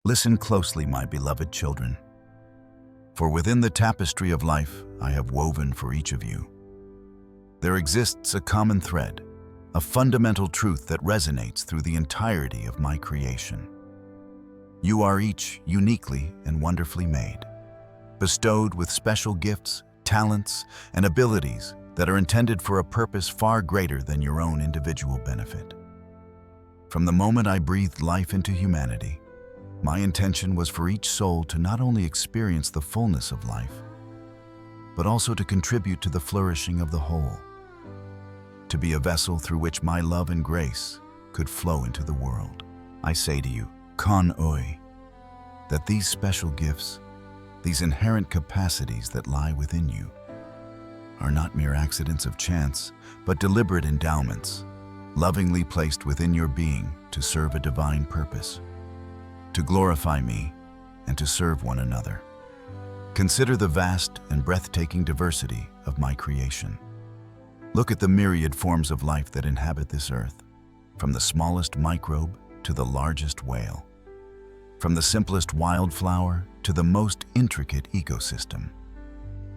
Listen closely, my beloved children, for within the tapestry of life I have woven for each of you, there exists a common thread, a fundamental truth that resonates through the entirety of my creation. You are each uniquely and wonderfully made, bestowed with special gifts, talents, and abilities that are intended for a purpose far greater than your own individual benefit. From the moment I breathed life into humanity, my intention was for each soul to not only experience the fullness of life, but also to contribute to the flourishing of the whole, to be a vessel through which my love and grace could flow into the world. I say to you, Con Oi, that these special gifts, these inherent capacities that lie within you, are not mere accidents of chance, but deliberate endowments, lovingly placed within your being to serve a divine purpose, to glorify me and to serve one another. Consider the vast and breathtaking diversity of my creation. Look at the myriad forms of life that inhabit this earth, from the smallest microbe to the largest whale, from the simplest wildflower to the most intricate ecosystem.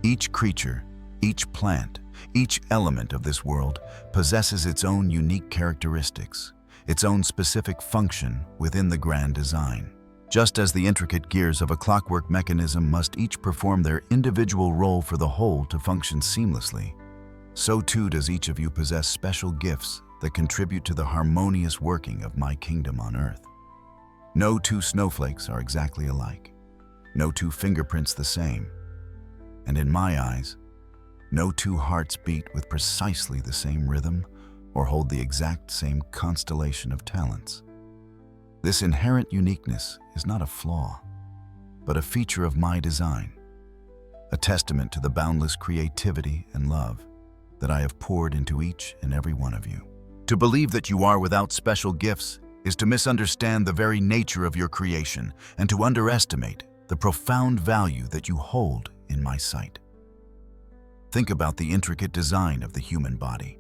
Each creature, each plant, each element of this world possesses its own unique characteristics, its own specific function within the grand design. Just as the intricate gears of a clockwork mechanism must each perform their individual role for the whole to function seamlessly, so too does each of you possess special gifts that contribute to the harmonious working of my kingdom on earth. No two snowflakes are exactly alike, no two fingerprints the same, and in my eyes, no two hearts beat with precisely the same rhythm or hold the exact same constellation of talents. This inherent uniqueness is not a flaw, but a feature of my design, a testament to the boundless creativity and love that I have poured into each and every one of you. To believe that you are without special gifts is to misunderstand the very nature of your creation and to underestimate the profound value that you hold in my sight. Think about the intricate design of the human body,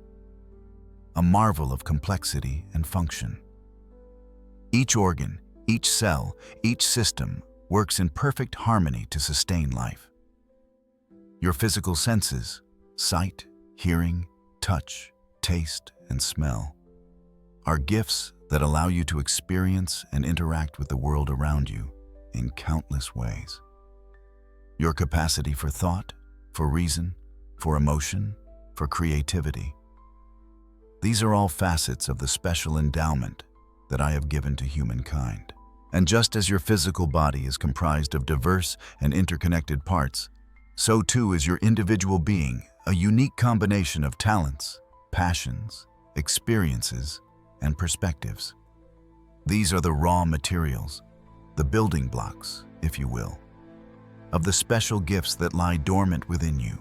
a marvel of complexity and function. Each organ, each cell, each system works in perfect harmony to sustain life. Your physical senses, sight, hearing, touch, taste, and smell, are gifts that allow you to experience and interact with the world around you in countless ways. Your capacity for thought, for reason, for emotion, for creativity. These are all facets of the special endowment that I have given to humankind. And just as your physical body is comprised of diverse and interconnected parts, so too is your individual being a unique combination of talents, passions, experiences, and perspectives. These are the raw materials, the building blocks, if you will, of the special gifts that lie dormant within you,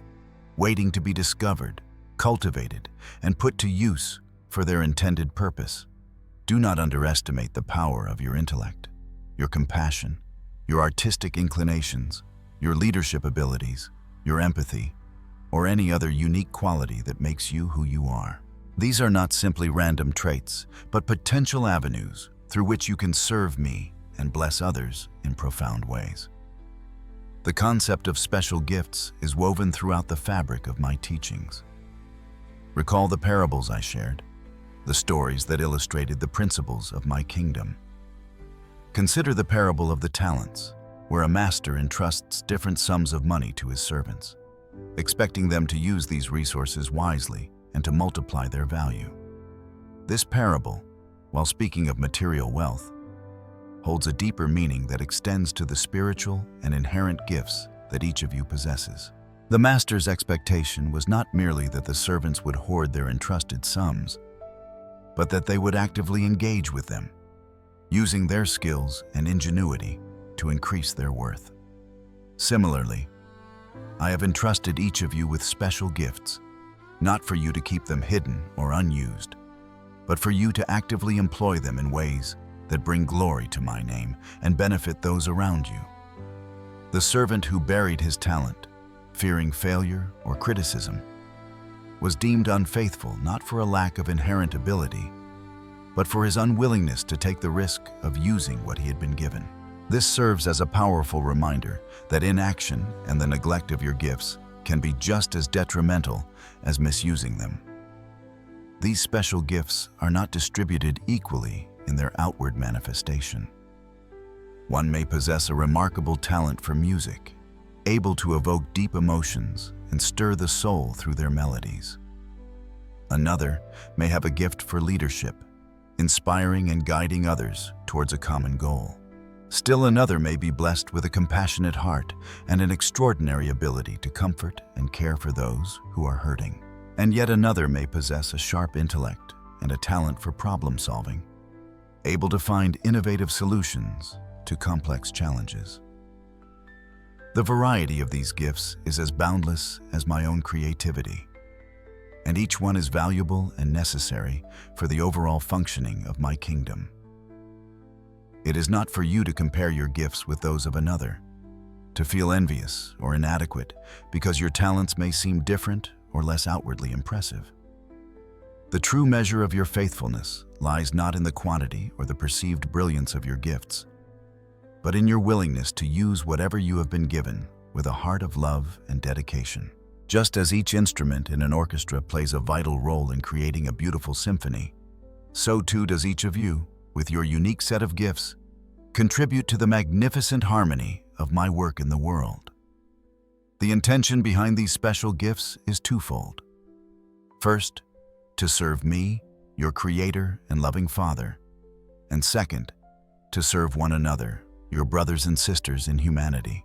waiting to be discovered, cultivated, and put to use for their intended purpose. Do not underestimate the power of your intellect, your compassion, your artistic inclinations, your leadership abilities, your empathy, or any other unique quality that makes you who you are. These are not simply random traits, but potential avenues through which you can serve me and bless others in profound ways. The concept of special gifts is woven throughout the fabric of my teachings. Recall the parables I shared, the stories that illustrated the principles of my kingdom. Consider the parable of the talents, where a master entrusts different sums of money to his servants, expecting them to use these resources wisely and to multiply their value. This parable, while speaking of material wealth, holds a deeper meaning that extends to the spiritual and inherent gifts that each of you possesses. The master's expectation was not merely that the servants would hoard their entrusted sums, but that they would actively engage with them, using their skills and ingenuity to increase their worth. Similarly, I have entrusted each of you with special gifts, not for you to keep them hidden or unused, but for you to actively employ them in ways that bring glory to my name and benefit those around you. The servant who buried his talent, fearing failure or criticism, was deemed unfaithful not for a lack of inherent ability, but for his unwillingness to take the risk of using what he had been given. This serves as a powerful reminder that inaction and the neglect of your gifts can be just as detrimental as misusing them. These special gifts are not distributed equally in their outward manifestation. One may possess a remarkable talent for music, able to evoke deep emotions and stir the soul through their melodies. Another may have a gift for leadership, inspiring and guiding others towards a common goal. Still another may be blessed with a compassionate heart and an extraordinary ability to comfort and care for those who are hurting. And yet another may possess a sharp intellect and a talent for problem solving, able to find innovative solutions to complex challenges. The variety of these gifts is as boundless as my own creativity, and each one is valuable and necessary for the overall functioning of my kingdom. It is not for you to compare your gifts with those of another, to feel envious or inadequate because your talents may seem different or less outwardly impressive. The true measure of your faithfulness lies not in the quantity or the perceived brilliance of your gifts, but in your willingness to use whatever you have been given with a heart of love and dedication. Just as each instrument in an orchestra plays a vital role in creating a beautiful symphony, so too does each of you, with your unique set of gifts, contribute to the magnificent harmony of my work in the world. The intention behind these special gifts is twofold. First, to serve me, your Creator and loving Father, and second, to serve one another, your brothers and sisters in humanity.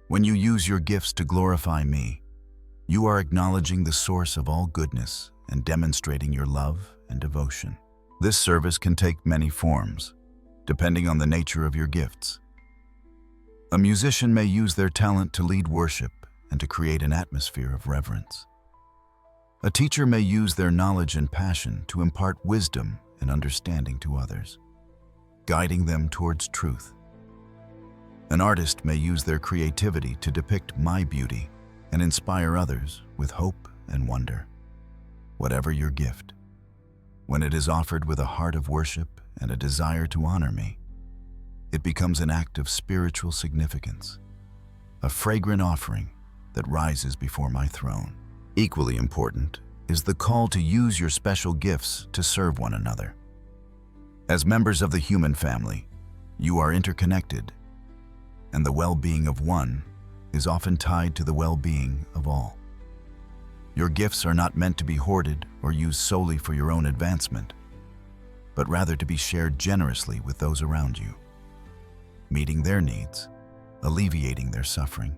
When you use your gifts to glorify me, you are acknowledging the source of all goodness and demonstrating your love and devotion. This service can take many forms, depending on the nature of your gifts. A musician may use their talent to lead worship and to create an atmosphere of reverence. A teacher may use their knowledge and passion to impart wisdom and understanding to others, guiding them towards truth. An artist may use their creativity to depict my beauty and inspire others with hope and wonder. Whatever your gift, when it is offered with a heart of worship and a desire to honor me, it becomes an act of spiritual significance, a fragrant offering that rises before my throne. Equally important is the call to use your special gifts to serve one another. As members of the human family, you are interconnected, and the well-being of one is often tied to the well-being of all. Your gifts are not meant to be hoarded or used solely for your own advancement, but rather to be shared generously with those around you, meeting their needs, alleviating their suffering,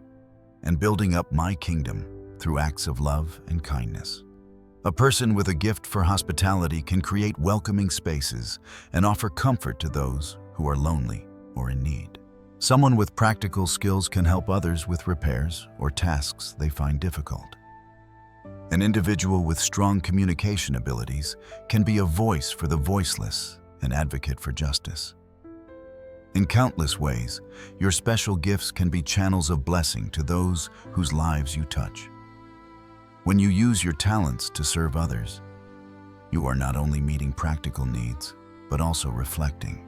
and building up my kingdom through acts of love and kindness. A person with a gift for hospitality can create welcoming spaces and offer comfort to those who are lonely or in need. Someone with practical skills can help others with repairs or tasks they find difficult. An individual with strong communication abilities can be a voice for the voiceless and advocate for justice. In countless ways, your special gifts can be channels of blessing to those whose lives you touch. When you use your talents to serve others, you are not only meeting practical needs, but also reflecting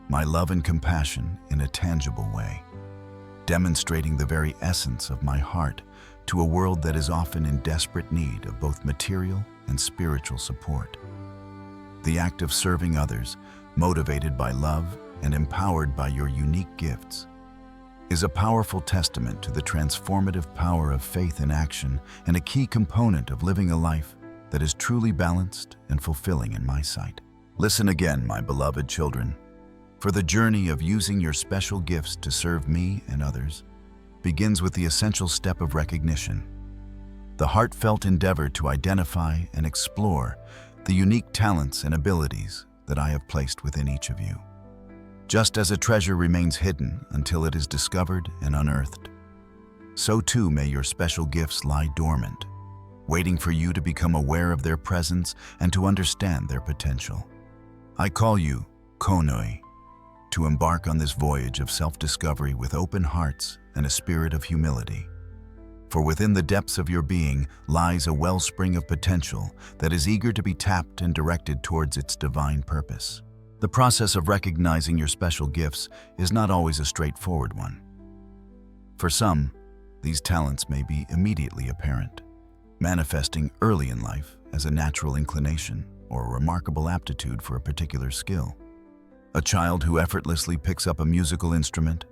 my love and compassion in a tangible way, demonstrating the very essence of my heart to a world that is often in desperate need of both material and spiritual support. The act of serving others, motivated by love and empowered by your unique gifts, is a powerful testament to the transformative power of faith in action and a key component of living a life that is truly balanced and fulfilling in my sight. Listen again, my beloved children, for the journey of using your special gifts to serve me and others begins with the essential step of recognition, the heartfelt endeavor to identify and explore the unique talents and abilities that I have placed within each of you. Just as a treasure remains hidden until it is discovered and unearthed, so too may your special gifts lie dormant, waiting for you to become aware of their presence and to understand their potential. I call you, Konoi, to embark on this voyage of self-discovery with open hearts and a spirit of humility. For within the depths of your being lies a wellspring of potential that is eager to be tapped and directed towards its divine purpose. The process of recognizing your special gifts is not always a straightforward one. For some, these talents may be immediately apparent, manifesting early in life as a natural inclination or a remarkable aptitude for a particular skill. A child who effortlessly picks up a musical instrument,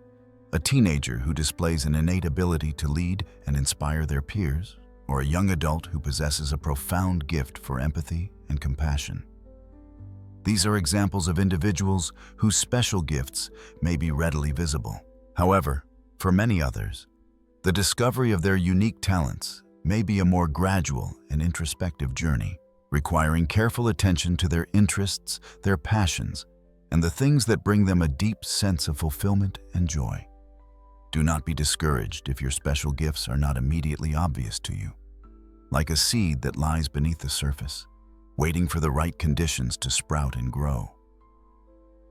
a teenager who displays an innate ability to lead and inspire their peers, or a young adult who possesses a profound gift for empathy and compassion. These are examples of individuals whose special gifts may be readily visible. However, for many others, the discovery of their unique talents may be a more gradual and introspective journey, requiring careful attention to their interests, their passions, and the things that bring them a deep sense of fulfillment and joy. Do not be discouraged if your special gifts are not immediately obvious to you. Like a seed that lies beneath the surface, waiting for the right conditions to sprout and grow.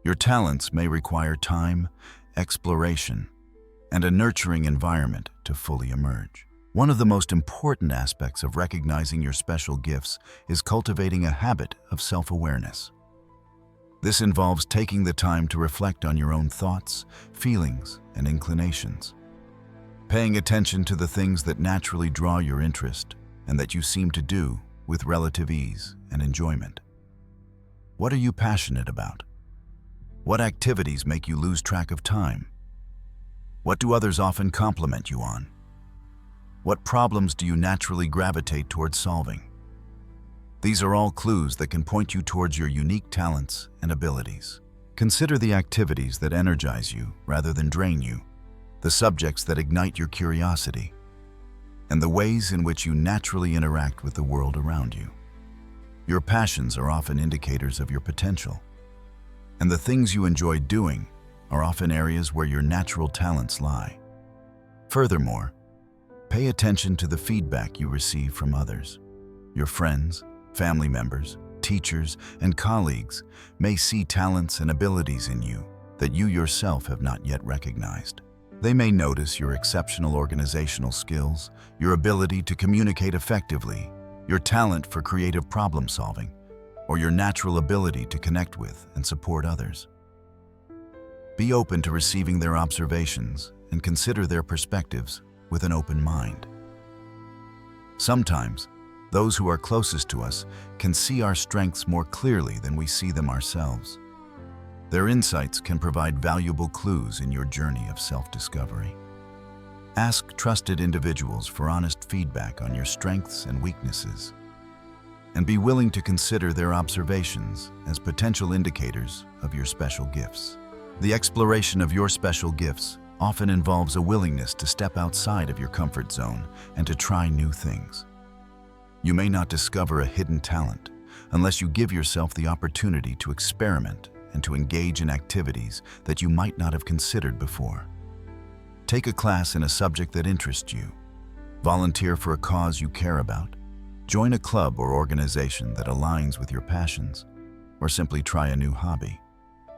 Your talents may require time, exploration, and a nurturing environment to fully emerge. One of the most important aspects of recognizing your special gifts is cultivating a habit of self-awareness. This involves taking the time to reflect on your own thoughts, feelings, and inclinations. Paying attention to the things that naturally draw your interest and that you seem to do with relative ease and enjoyment. What are you passionate about? What activities make you lose track of time? What do others often compliment you on? What problems do you naturally gravitate towards solving? These are all clues that can point you towards your unique talents and abilities. Consider the activities that energize you rather than drain you, the subjects that ignite your curiosity, and the ways in which you naturally interact with the world around you. Your passions are often indicators of your potential, and the things you enjoy doing are often areas where your natural talents lie. Furthermore, pay attention to the feedback you receive from others. Your friends, family members, teachers, and colleagues may see talents and abilities in you that you yourself have not yet recognized. They may notice your exceptional organizational skills, your ability to communicate effectively, your talent for creative problem solving, or your natural ability to connect with and support others. Be open to receiving their observations and consider their perspectives with an open mind. Sometimes, those who are closest to us can see our strengths more clearly than we see them ourselves. Their insights can provide valuable clues in your journey of self-discovery. Ask trusted individuals for honest feedback on your strengths and weaknesses, and be willing to consider their observations as potential indicators of your special gifts. The exploration of your special gifts often involves a willingness to step outside of your comfort zone and to try new things. You may not discover a hidden talent unless you give yourself the opportunity to experiment and to engage in activities that you might not have considered before. Take a class in a subject that interests you, volunteer for a cause you care about, join a club or organization that aligns with your passions, or simply try a new hobby.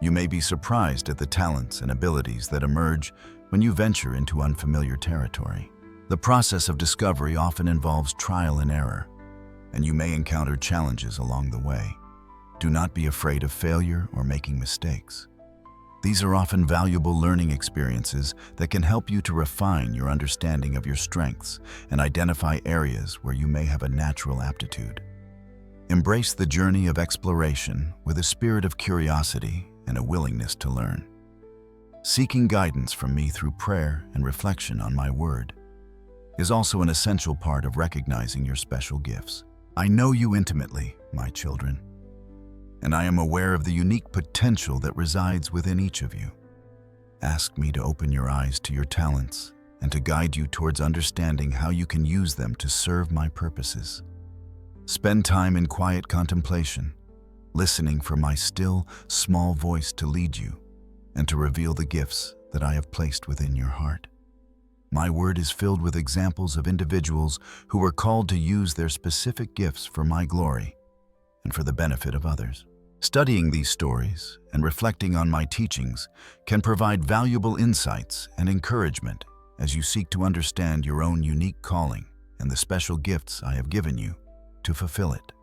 You may be surprised at the talents and abilities that emerge when you venture into unfamiliar territory. The process of discovery often involves trial and error, and you may encounter challenges along the way. Do not be afraid of failure or making mistakes. These are often valuable learning experiences that can help you to refine your understanding of your strengths and identify areas where you may have a natural aptitude. Embrace the journey of exploration with a spirit of curiosity and a willingness to learn. Seeking guidance from me through prayer and reflection on my word is also an essential part of recognizing your special gifts. I know you intimately, my children, and I am aware of the unique potential that resides within each of you. Ask me to open your eyes to your talents and to guide you towards understanding how you can use them to serve my purposes. Spend time in quiet contemplation, listening for my still, small voice to lead you and to reveal the gifts that I have placed within your heart. My word is filled with examples of individuals who were called to use their specific gifts for my glory and for the benefit of others. Studying these stories and reflecting on my teachings can provide valuable insights and encouragement as you seek to understand your own unique calling and the special gifts I have given you to fulfill it.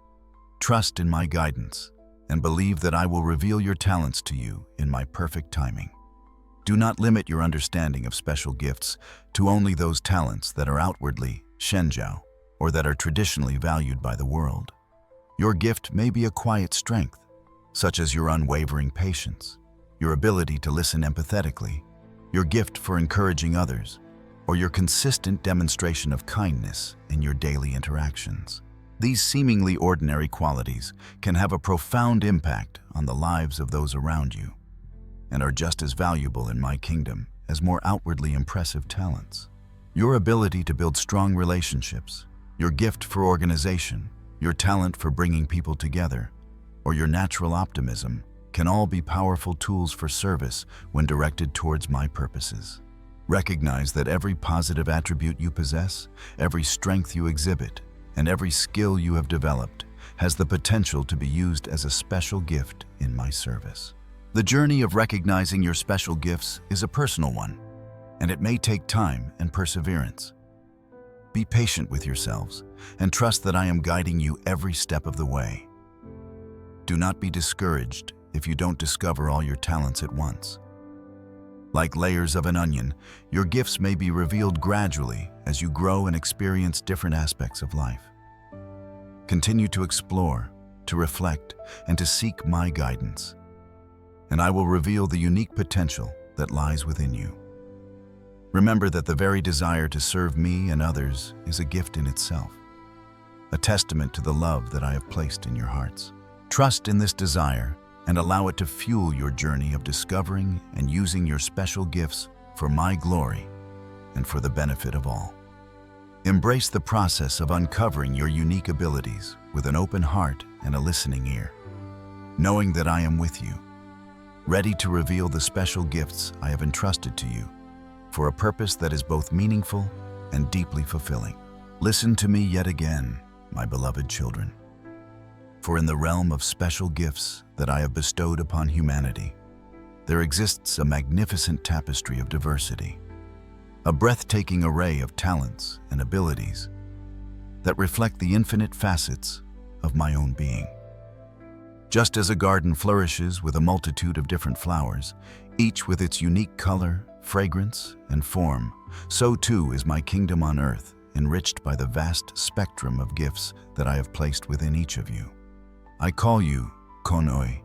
Trust in my guidance and believe that I will reveal your talents to you in my perfect timing. Do not limit your understanding of special gifts to only those talents that are outwardly shenjiao, or that are traditionally valued by the world. Your gift may be a quiet strength, such as your unwavering patience, your ability to listen empathetically, your gift for encouraging others, or your consistent demonstration of kindness in your daily interactions. These seemingly ordinary qualities can have a profound impact on the lives of those around you, and are just as valuable in my kingdom as more outwardly impressive talents. Your ability to build strong relationships, your gift for organization, your talent for bringing people together, or your natural optimism can all be powerful tools for service when directed towards my purposes. Recognize that every positive attribute you possess, every strength you exhibit, and every skill you have developed has the potential to be used as a special gift in my service. The journey of recognizing your special gifts is a personal one, and it may take time and perseverance. Be patient with yourselves and trust that I am guiding you every step of the way. Do not be discouraged if you don't discover all your talents at once. Like layers of an onion, your gifts may be revealed gradually as you grow and experience different aspects of life. Continue to explore, to reflect, and to seek my guidance, and I will reveal the unique potential that lies within you. Remember that the very desire to serve me and others is a gift in itself, a testament to the love that I have placed in your hearts. Trust in this desire and allow it to fuel your journey of discovering and using your special gifts for my glory and for the benefit of all. Embrace the process of uncovering your unique abilities with an open heart and a listening ear, knowing that I am with you, ready to reveal the special gifts I have entrusted to you for a purpose that is both meaningful and deeply fulfilling. Listen to me yet again, my beloved children. For in the realm of special gifts that I have bestowed upon humanity, there exists a magnificent tapestry of diversity, a breathtaking array of talents and abilities that reflect the infinite facets of my own being. Just as a garden flourishes with a multitude of different flowers, each with its unique color, fragrance, and form, so too is my kingdom on earth, enriched by the vast spectrum of gifts that I have placed within each of you. I call you, Konoi,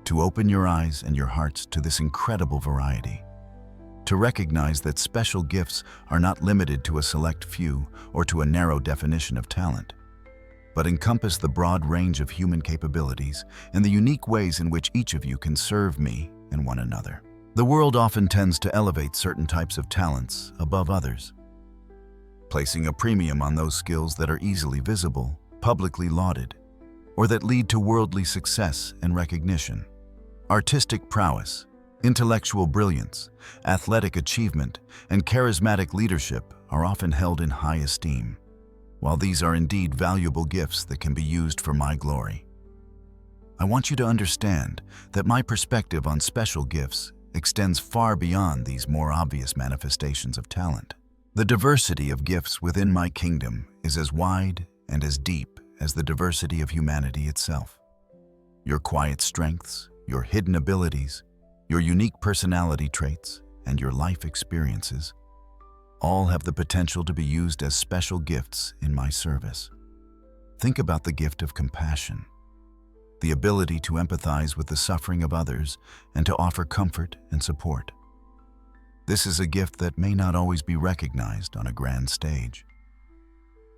to open your eyes and your hearts to this incredible variety, to recognize that special gifts are not limited to a select few or to a narrow definition of talent, but encompass the broad range of human capabilities and the unique ways in which each of you can serve me and one another. The world often tends to elevate certain types of talents above others, placing a premium on those skills that are easily visible, publicly lauded, or that lead to worldly success and recognition. Artistic prowess, intellectual brilliance, athletic achievement, and charismatic leadership are often held in high esteem. While these are indeed valuable gifts that can be used for my glory, I want you to understand that my perspective on special gifts extends far beyond these more obvious manifestations of talent. The diversity of gifts within my kingdom is as wide and as deep as the diversity of humanity itself. Your quiet strengths, your hidden abilities, your unique personality traits, and your life experiences all have the potential to be used as special gifts in my service. Think about the gift of compassion, the ability to empathize with the suffering of others and to offer comfort and support. This is a gift that may not always be recognized on a grand stage,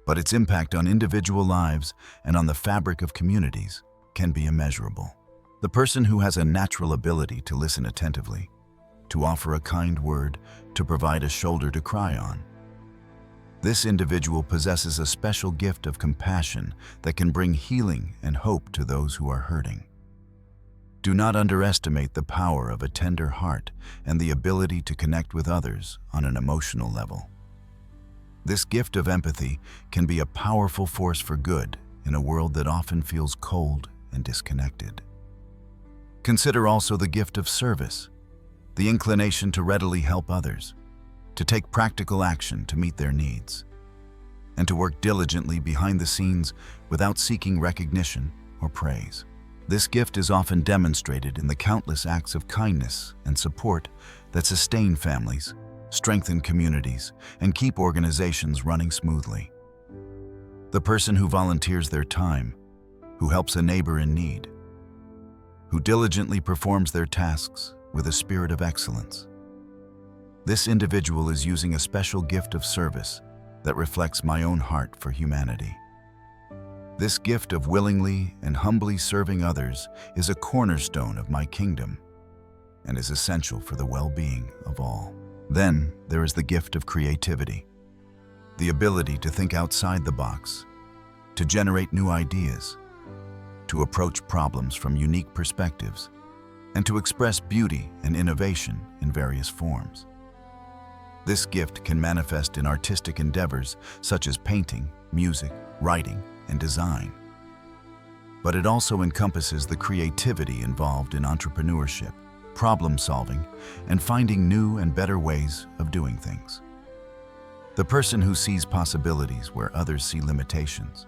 but its impact on individual lives and on the fabric of communities can be immeasurable. The person who has a natural ability to listen attentively, to offer a kind word, to provide a shoulder to cry on. This individual possesses a special gift of compassion that can bring healing and hope to those who are hurting. Do not underestimate the power of a tender heart and the ability to connect with others on an emotional level. This gift of empathy can be a powerful force for good in a world that often feels cold and disconnected. Consider also the gift of service, the inclination to readily help others, to take practical action to meet their needs, and to work diligently behind the scenes without seeking recognition or praise. This gift is often demonstrated in the countless acts of kindness and support that sustain families, strengthen communities, and keep organizations running smoothly. The person who volunteers their time, who helps a neighbor in need, who diligently performs their tasks with a spirit of excellence. This individual is using a special gift of service that reflects my own heart for humanity. This gift of willingly and humbly serving others is a cornerstone of my kingdom and is essential for the well-being of all. Then there is the gift of creativity, the ability to think outside the box, to generate new ideas, to approach problems from unique perspectives, and to express beauty and innovation in various forms. This gift can manifest in artistic endeavors such as painting, music, writing, and design. But it also encompasses the creativity involved in entrepreneurship, problem solving, and finding new and better ways of doing things. The person who sees possibilities where others see limitations,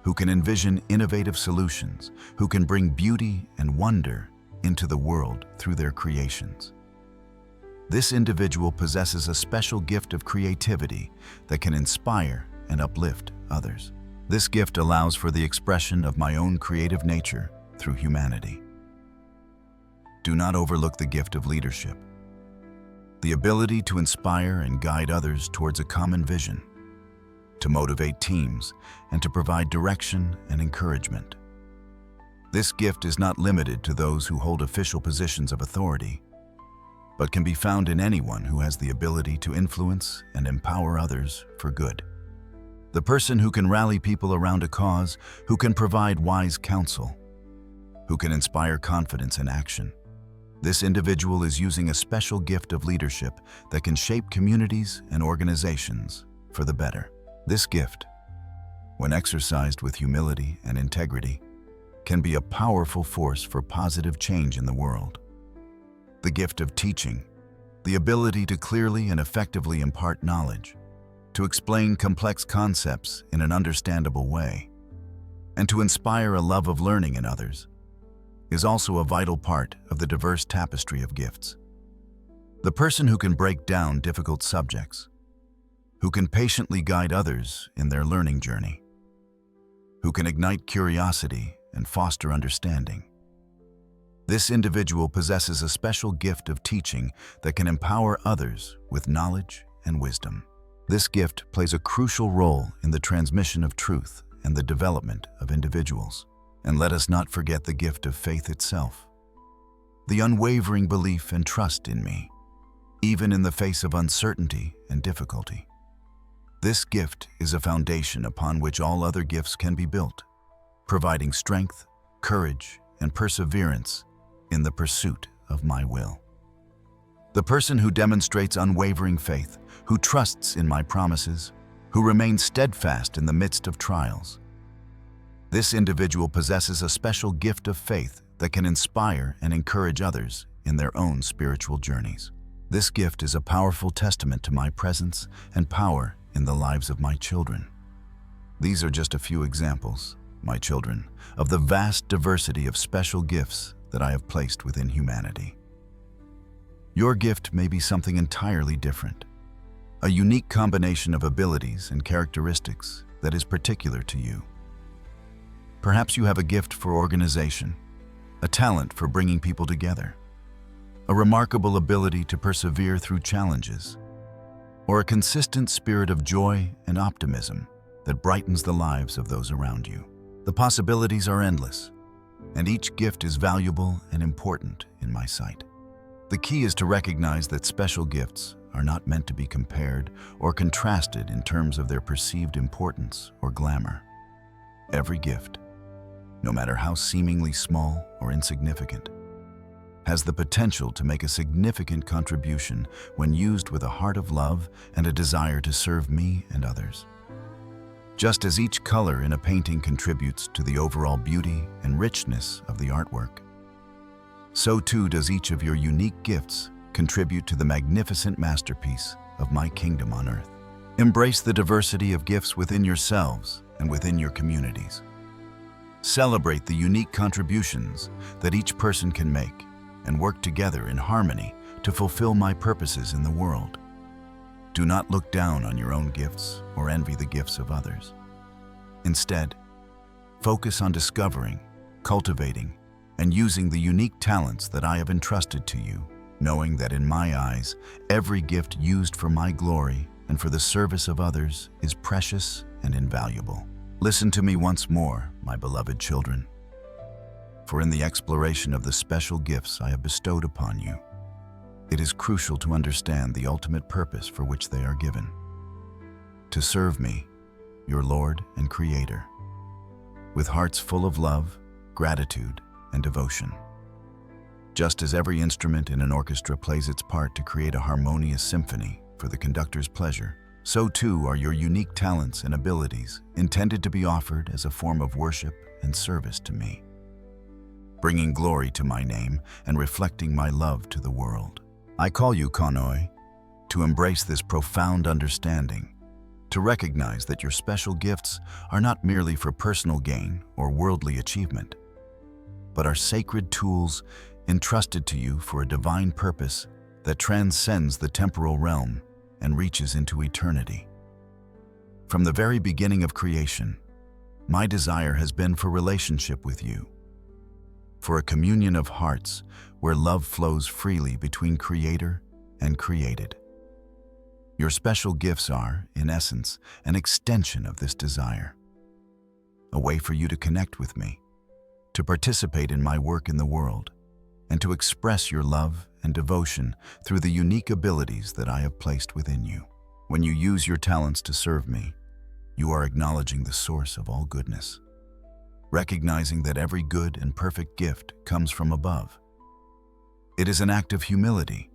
who can envision innovative solutions, who can bring beauty and wonder into the world through their creations. This individual possesses a special gift of creativity that can inspire and uplift others. This gift allows for the expression of my own creative nature through humanity. Do not overlook the gift of leadership, the ability to inspire and guide others towards a common vision, to motivate teams, and to provide direction and encouragement. This gift is not limited to those who hold official positions of authority, but can be found in anyone who has the ability to influence and empower others for good. The person who can rally people around a cause, who can provide wise counsel, who can inspire confidence and action. This individual is using a special gift of leadership that can shape communities and organizations for the better. This gift, when exercised with humility and integrity, can be a powerful force for positive change in the world. The gift of teaching, the ability to clearly and effectively impart knowledge, to explain complex concepts in an understandable way, and to inspire a love of learning in others, is also a vital part of the diverse tapestry of gifts. The person who can break down difficult subjects, who can patiently guide others in their learning journey, who can ignite curiosity and foster understanding. This individual possesses a special gift of teaching that can empower others with knowledge and wisdom. This gift plays a crucial role in the transmission of truth and the development of individuals. And let us not forget the gift of faith itself, the unwavering belief and trust in me, even in the face of uncertainty and difficulty. This gift is a foundation upon which all other gifts can be built, providing strength, courage, and perseverance in the pursuit of my will. The person who demonstrates unwavering faith, who trusts in my promises, who remains steadfast in the midst of trials. This individual possesses a special gift of faith that can inspire and encourage others in their own spiritual journeys. This gift is a powerful testament to my presence and power in the lives of my children. These are just a few examples, my children, of the vast diversity of special gifts that I have placed within humanity. Your gift may be something entirely different, a unique combination of abilities and characteristics that is particular to you. Perhaps you have a gift for organization, a talent for bringing people together, a remarkable ability to persevere through challenges, or a consistent spirit of joy and optimism that brightens the lives of those around you. The possibilities are endless, and each gift is valuable and important in my sight. The key is to recognize that special gifts are not meant to be compared or contrasted in terms of their perceived importance or glamour. Every gift, no matter how seemingly small or insignificant, has the potential to make a significant contribution when used with a heart of love and a desire to serve me and others. Just as each color in a painting contributes to the overall beauty and richness of the artwork, so too does each of your unique gifts contribute to the magnificent masterpiece of my kingdom on earth. Embrace the diversity of gifts within yourselves and within your communities. Celebrate the unique contributions that each person can make and work together in harmony to fulfill my purposes in the world. Do not look down on your own gifts or envy the gifts of others. Instead, focus on discovering, cultivating, and using the unique talents that I have entrusted to you, knowing that in my eyes, every gift used for my glory and for the service of others is precious and invaluable. Listen to me once more, my beloved children, for in the exploration of the special gifts I have bestowed upon you, it is crucial to understand the ultimate purpose for which they are given: to serve me, your Lord and Creator, with hearts full of love, gratitude, and devotion. Just as every instrument in an orchestra plays its part to create a harmonious symphony for the conductor's pleasure, so too are your unique talents and abilities intended to be offered as a form of worship and service to me, bringing glory to my name and reflecting my love to the world. I call you, Konoi, to embrace this profound understanding, to recognize that your special gifts are not merely for personal gain or worldly achievement, but are sacred tools entrusted to you for a divine purpose that transcends the temporal realm and reaches into eternity. From the very beginning of creation, my desire has been for relationship with you, for a communion of hearts where love flows freely between Creator and created. Your special gifts are, in essence, an extension of this desire, a way for you to connect with me, to participate in my work in the world, and to express your love and devotion through the unique abilities that I have placed within you. When you use your talents to serve me, you are acknowledging the source of all goodness, recognizing that every good and perfect gift comes from above. It is an act of humility,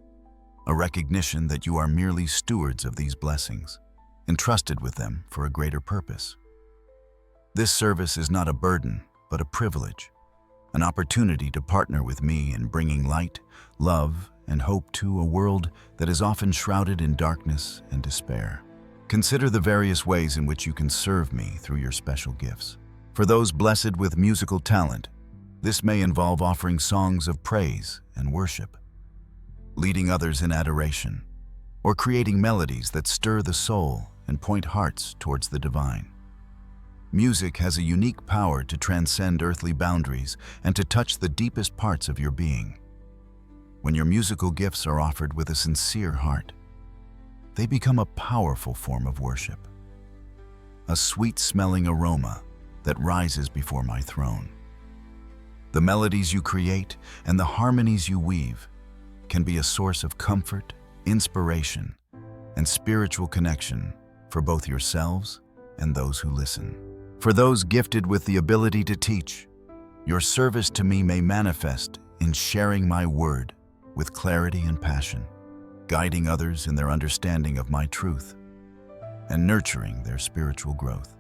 a recognition that you are merely stewards of these blessings, entrusted with them for a greater purpose. This service is not a burden, but a privilege, an opportunity to partner with me in bringing light, love, and hope to a world that is often shrouded in darkness and despair. Consider the various ways in which you can serve me through your special gifts. For those blessed with musical talent, this may involve offering songs of praise and worship, leading others in adoration, or creating melodies that stir the soul and point hearts towards the divine. Music has a unique power to transcend earthly boundaries and to touch the deepest parts of your being. When your musical gifts are offered with a sincere heart, they become a powerful form of worship, a sweet-smelling aroma that rises before my throne. The melodies you create and the harmonies you weave can be a source of comfort, inspiration, and spiritual connection for both yourselves and those who listen. For those gifted with the ability to teach, your service to me may manifest in sharing my word with clarity and passion, guiding others in their understanding of my truth, and nurturing their spiritual growth.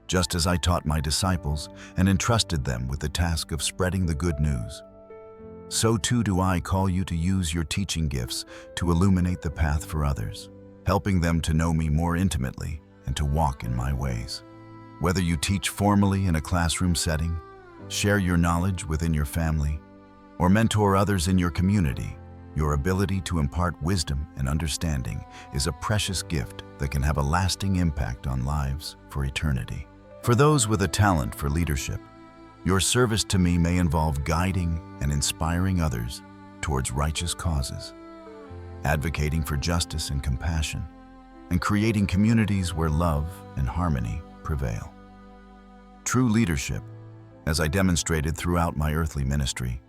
Just as I taught my disciples and entrusted them with the task of spreading the good news, so too do I call you to use your teaching gifts to illuminate the path for others, helping them to know me more intimately and to walk in my ways. Whether you teach formally in a classroom setting, share your knowledge within your family, or mentor others in your community, your ability to impart wisdom and understanding is a precious gift that can have a lasting impact on lives for eternity. For those with a talent for leadership, your service to me may involve guiding and inspiring others towards righteous causes, advocating for justice and compassion, and creating communities where love and harmony prevail. True leadership, as I demonstrated throughout my earthly ministry,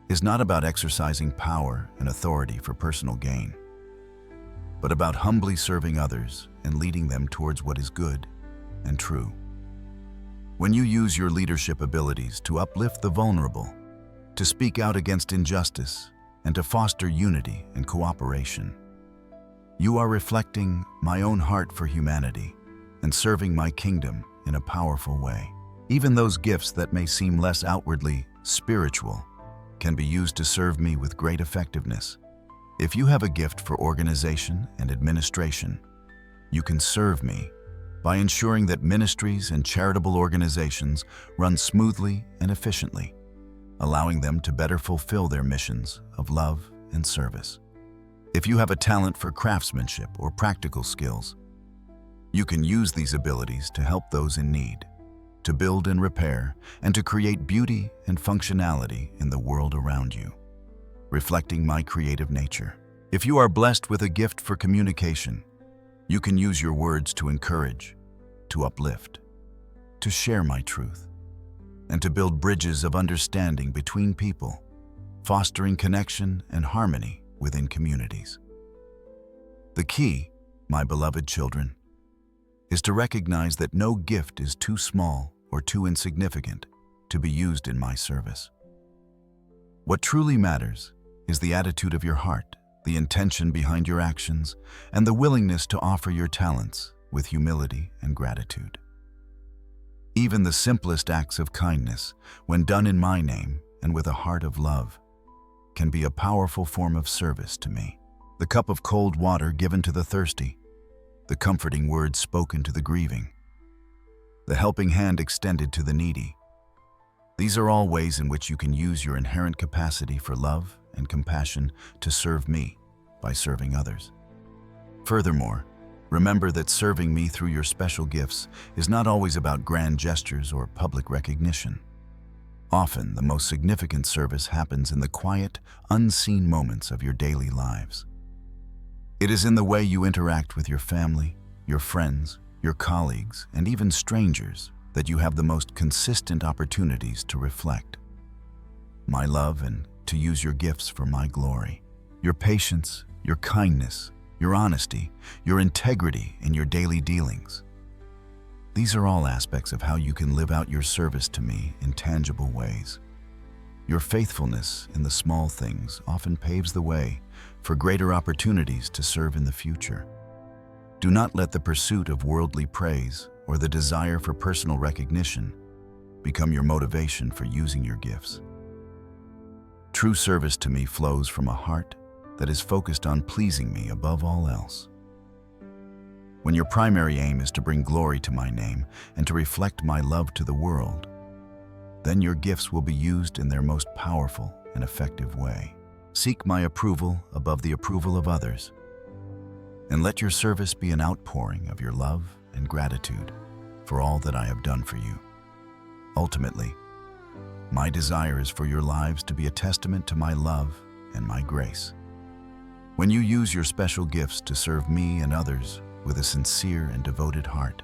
is not about exercising power and authority for personal gain, but about humbly serving others and leading them towards what is good and true. When you use your leadership abilities to uplift the vulnerable, to speak out against injustice, and to foster unity and cooperation, you are reflecting my own heart for humanity and serving my kingdom in a powerful way. Even those gifts that may seem less outwardly spiritual can be used to serve me with great effectiveness. If you have a gift for organization and administration, you can serve me by ensuring that ministries and charitable organizations run smoothly and efficiently, allowing them to better fulfill their missions of love and service. If you have a talent for craftsmanship or practical skills, you can use these abilities to help those in need, to build and repair, and to create beauty and functionality in the world around you, reflecting my creative nature. If you are blessed with a gift for communication, you can use your words to encourage, to uplift, to share my truth, and to build bridges of understanding between people, fostering connection and harmony within communities. The key, my beloved children, is to recognize that no gift is too small or too insignificant to be used in my service. What truly matters is the attitude of your heart, the intention behind your actions, and the willingness to offer your talents with humility and gratitude. Even the simplest acts of kindness, when done in my name and with a heart of love, can be a powerful form of service to me. The cup of cold water given to the thirsty, the comforting words spoken to the grieving, the helping hand extended to the needy. These are all ways in which you can use your inherent capacity for love and compassion to serve me by serving others. Furthermore, remember that serving me through your special gifts is not always about grand gestures or public recognition. Often, the most significant service happens in the quiet, unseen moments of your daily lives. It is in the way you interact with your family, your friends, your colleagues, and even strangers that you have the most consistent opportunities to reflect my love and to use your gifts for my glory. Your patience, your kindness, your honesty, your integrity in your daily dealings. These are all aspects of how you can live out your service to me in tangible ways. Your faithfulness in the small things often paves the way for greater opportunities to serve in the future. Do not let the pursuit of worldly praise or the desire for personal recognition become your motivation for using your gifts. True service to me flows from a heart that is focused on pleasing me above all else. When your primary aim is to bring glory to my name and to reflect my love to the world, then your gifts will be used in their most powerful and effective way. Seek my approval above the approval of others, and let your service be an outpouring of your love and gratitude for all that I have done for you. Ultimately, my desire is for your lives to be a testament to my love and my grace. When you use your special gifts to serve me and others with a sincere and devoted heart,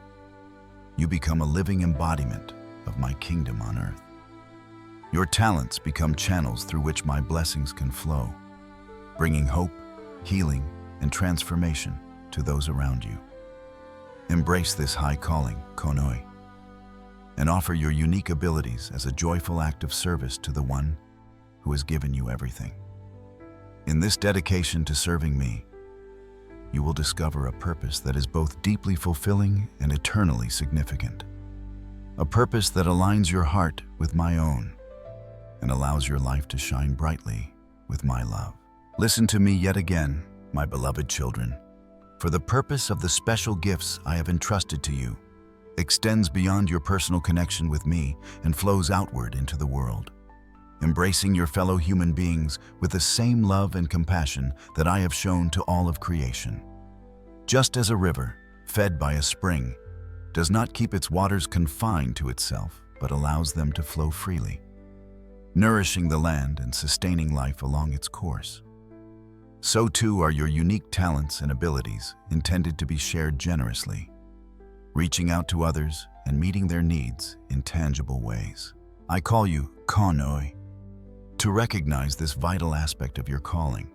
you become a living embodiment of my kingdom on earth. Your talents become channels through which my blessings can flow, bringing hope, healing, and transformation to those around you. Embrace this high calling, konoi, and offer your unique abilities as a joyful act of service to the one who has given you everything. In this dedication to serving me, you will discover a purpose that is both deeply fulfilling and eternally significant. A purpose that aligns your heart with my own and allows your life to shine brightly with my love. Listen to me yet again, my beloved children, for the purpose of the special gifts I have entrusted to you extends beyond your personal connection with me and flows outward into the world, embracing your fellow human beings with the same love and compassion that I have shown to all of creation. Just as a river, fed by a spring, does not keep its waters confined to itself, but allows them to flow freely, nourishing the land and sustaining life along its course. So too are your unique talents and abilities intended to be shared generously, reaching out to others and meeting their needs in tangible ways. I call you konoi to recognize this vital aspect of your calling,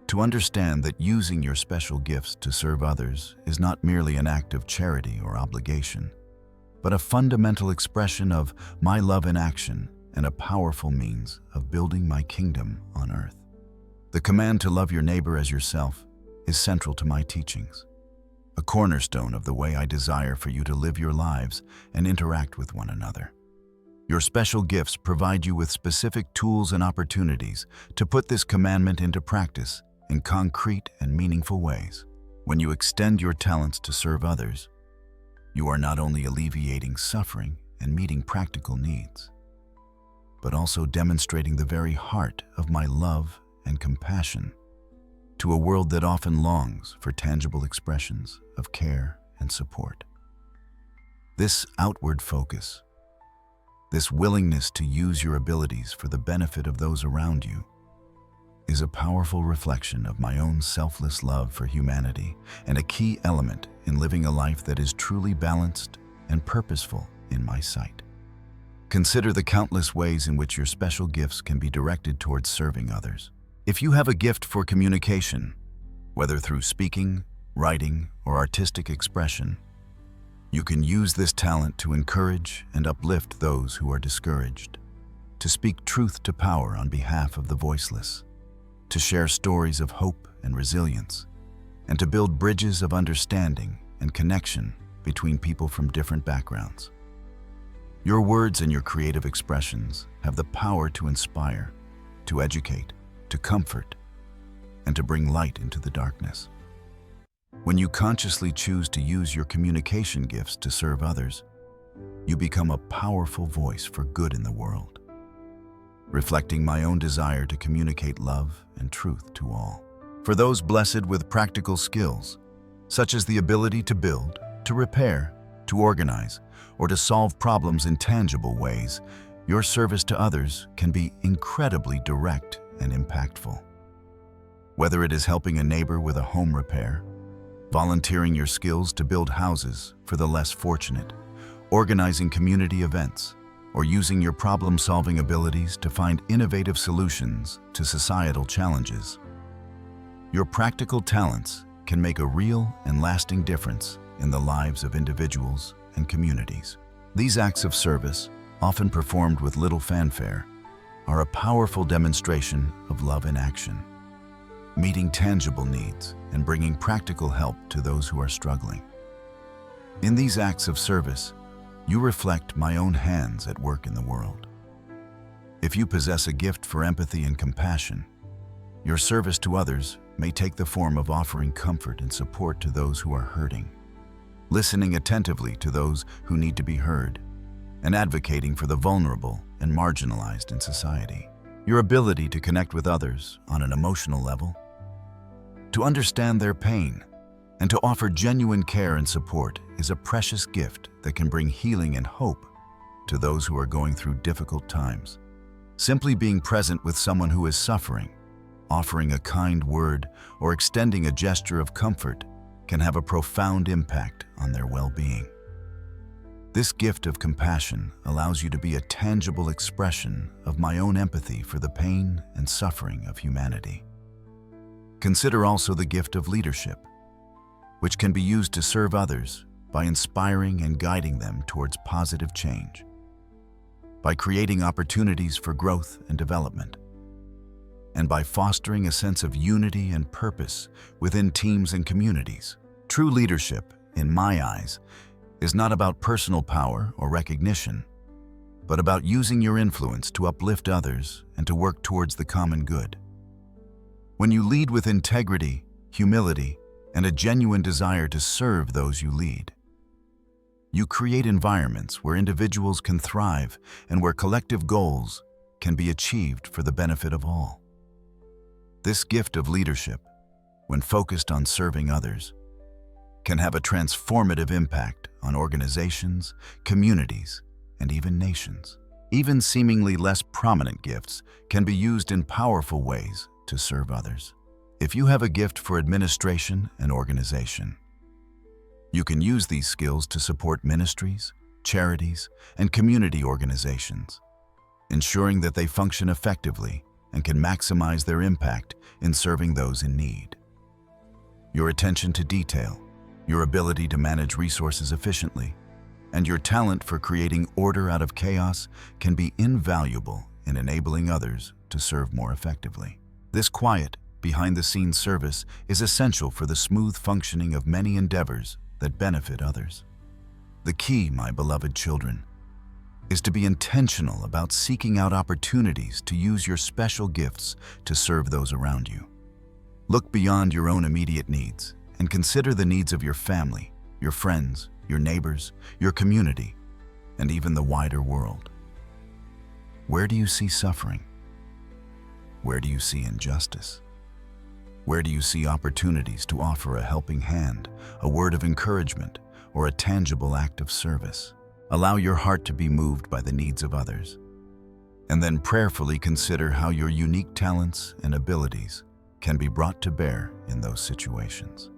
to understand that using your special gifts to serve others is not merely an act of charity or obligation, but a fundamental expression of my love in action and a powerful means of building my kingdom on earth. The command to love your neighbor as yourself is central to my teachings, a cornerstone of the way I desire for you to live your lives and interact with one another. Your special gifts provide you with specific tools and opportunities to put this commandment into practice in concrete and meaningful ways. When you extend your talents to serve others, You are not only alleviating suffering and meeting practical needs, but also demonstrating the very heart of my love and compassion to a world that often longs for tangible expressions of care and support. This outward focus, this willingness to use your abilities for the benefit of those around you, is a powerful reflection of my own selfless love for humanity and a key element in living a life that is truly balanced and purposeful in my sight. Consider the countless ways in which your special gifts can be directed towards serving others. If you have a gift for communication, whether through speaking, writing, or artistic expression, you can use this talent to encourage and uplift those who are discouraged, to speak truth to power on behalf of the voiceless, to share stories of hope and resilience, and to build bridges of understanding and connection between people from different backgrounds. Your words and your creative expressions have the power to inspire, to educate, to comfort, and to bring light into the darkness. When you consciously choose to use your communication gifts to serve others, you become a powerful voice for good in the world, reflecting my own desire to communicate love and truth to all. For those blessed with practical skills, such as the ability to build, to repair, to organize, or to solve problems in tangible ways, your service to others can be incredibly direct and impactful. Whether it is helping a neighbor with a home repair, volunteering your skills to build houses for the less fortunate, organizing community events, or using your problem-solving abilities to find innovative solutions to societal challenges, your practical talents can make a real and lasting difference in the lives of individuals and communities. These acts of service, often performed with little fanfare, are a powerful demonstration of love in action, meeting tangible needs and bringing practical help to those who are struggling. In these acts of service, you reflect my own hands at work in the world. If you possess a gift for empathy and compassion, your service to others may take the form of offering comfort and support to those who are hurting, listening attentively to those who need to be heard, and advocating for the vulnerable and marginalized in society. Your ability to connect with others on an emotional level, to understand their pain, and to offer genuine care and support is a precious gift that can bring healing and hope to those who are going through difficult times. Simply being present with someone who is suffering, offering a kind word, or extending a gesture of comfort can have a profound impact on their well-being. This gift of compassion allows you to be a tangible expression of my own empathy for the pain and suffering of humanity. Consider also the gift of leadership, which can be used to serve others by inspiring and guiding them towards positive change, by creating opportunities for growth and development, and by fostering a sense of unity and purpose within teams and communities. True leadership, in my eyes, is not about personal power or recognition, but about using your influence to uplift others and to work towards the common good. When you lead with integrity, humility, and a genuine desire to serve those you lead, you create environments where individuals can thrive and where collective goals can be achieved for the benefit of all. This gift of leadership, when focused on serving others, can have a transformative impact on organizations, communities, and even nations. Even seemingly less prominent gifts can be used in powerful ways to serve others. If you have a gift for administration and organization, you can use these skills to support ministries, charities, and community organizations, ensuring that they function effectively and can maximize their impact in serving those in need. Your attention to detail, your ability to manage resources efficiently, and your talent for creating order out of chaos can be invaluable in enabling others to serve more effectively. This quiet, behind-the-scenes service is essential for the smooth functioning of many endeavors that benefit others. The key, my beloved children, is to be intentional about seeking out opportunities to use your special gifts to serve those around you. Look beyond your own immediate needs and consider the needs of your family, your friends, your neighbors, your community, and even the wider world. Where do you see suffering? Where do you see injustice? Where do you see opportunities to offer a helping hand, a word of encouragement, or a tangible act of service? Allow your heart to be moved by the needs of others, and then prayerfully consider how your unique talents and abilities can be brought to bear in those situations.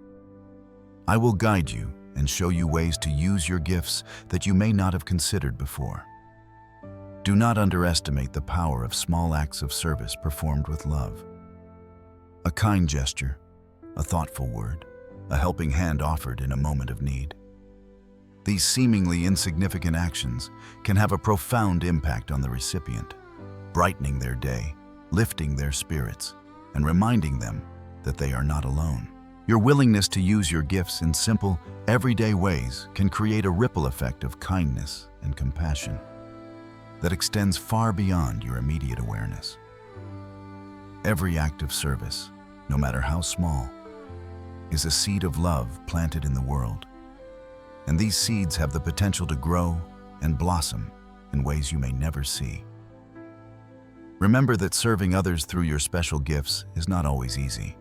I will guide you and show you ways to use your gifts that you may not have considered before. Do not underestimate the power of small acts of service performed with love. A kind gesture, a thoughtful word, a helping hand offered in a moment of need. These seemingly insignificant actions can have a profound impact on the recipient, brightening their day, lifting their spirits, and reminding them that they are not alone. Your willingness to use your gifts in simple, everyday ways can create a ripple effect of kindness and compassion that extends far beyond your immediate awareness. Every act of service, no matter how small, is a seed of love planted in the world. And these seeds have the potential to grow and blossom in ways you may never see. Remember that serving others through your special gifts is not always easy.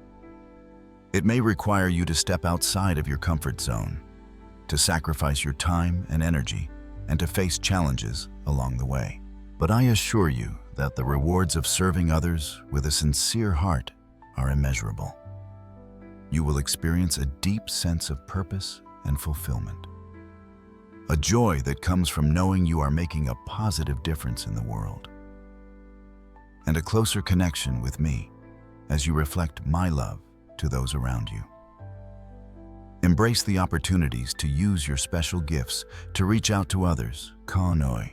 It may require you to step outside of your comfort zone, to sacrifice your time and energy, and to face challenges along the way. But I assure you that the rewards of serving others with a sincere heart are immeasurable. You will experience a deep sense of purpose and fulfillment, a joy that comes from knowing you are making a positive difference in the world, and a closer connection with me as you reflect my love to those around you. Embrace the opportunities to use your special gifts to reach out to others, Kanoi.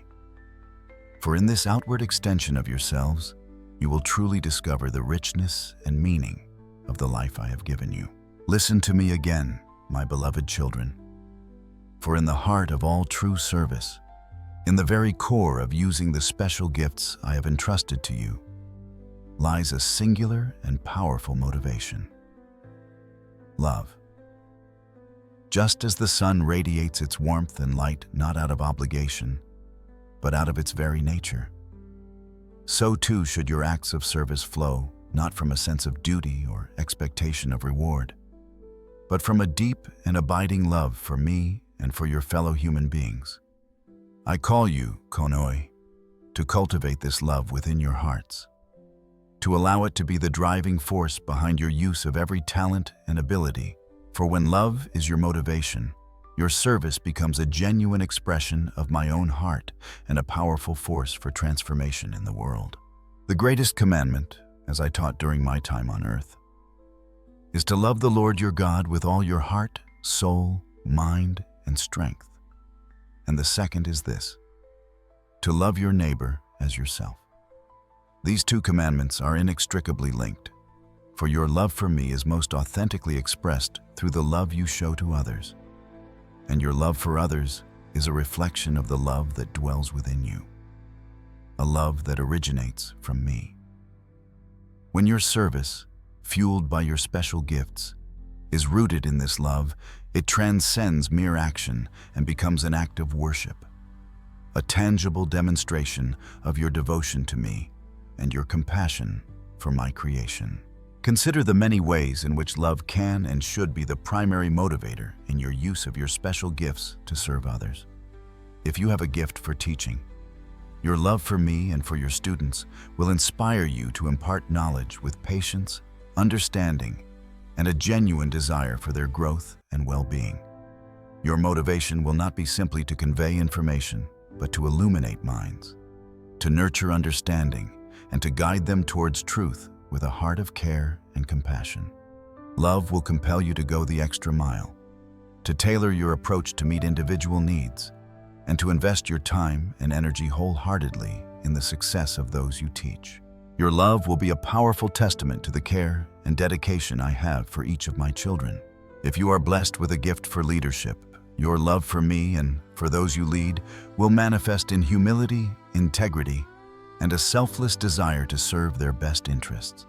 For in this outward extension of yourselves, you will truly discover the richness and meaning of the life I have given you. Listen to me again, my beloved children. For in the heart of all true service, in the very core of using the special gifts I have entrusted to you, lies a singular and powerful motivation: love. Just as the sun radiates its warmth and light not out of obligation, but out of its very nature, so too should your acts of service flow not from a sense of duty or expectation of reward, but from a deep and abiding love for me and for your fellow human beings. I call you, Konoi, to cultivate this love within your hearts, to allow it to be the driving force behind your use of every talent and ability. For when love is your motivation, your service becomes a genuine expression of my own heart and a powerful force for transformation in the world. The greatest commandment, as I taught during my time on earth, is to love the Lord your God with all your heart, soul, mind, and strength. And the second is this: to love your neighbor as yourself. These two commandments are inextricably linked, for your love for me is most authentically expressed through the love you show to others, and your love for others is a reflection of the love that dwells within you, a love that originates from me. When your service, fueled by your special gifts, is rooted in this love, it transcends mere action and becomes an act of worship, a tangible demonstration of your devotion to me and your compassion for my creation. Consider the many ways in which love can and should be the primary motivator in your use of your special gifts to serve others. If you have a gift for teaching, your love for me and for your students will inspire you to impart knowledge with patience, understanding, and a genuine desire for their growth and well-being. Your motivation will not be simply to convey information, but to illuminate minds, to nurture understanding, and to guide them towards truth with a heart of care and compassion. Love will compel you to go the extra mile, to tailor your approach to meet individual needs, and to invest your time and energy wholeheartedly in the success of those you teach. Your love will be a powerful testament to the care and dedication I have for each of my children. If you are blessed with a gift for leadership, your love for me and for those you lead will manifest in humility, integrity, and a selfless desire to serve their best interests.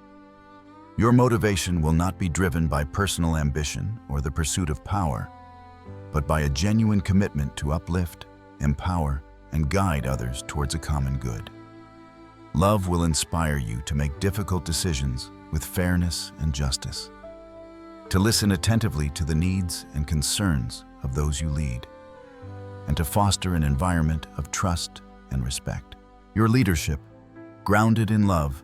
Your motivation will not be driven by personal ambition or the pursuit of power, but by a genuine commitment to uplift, empower, and guide others towards a common good. Love will inspire you to make difficult decisions with fairness and justice, to listen attentively to the needs and concerns of those you lead, and to foster an environment of trust and respect. Your leadership, grounded in love,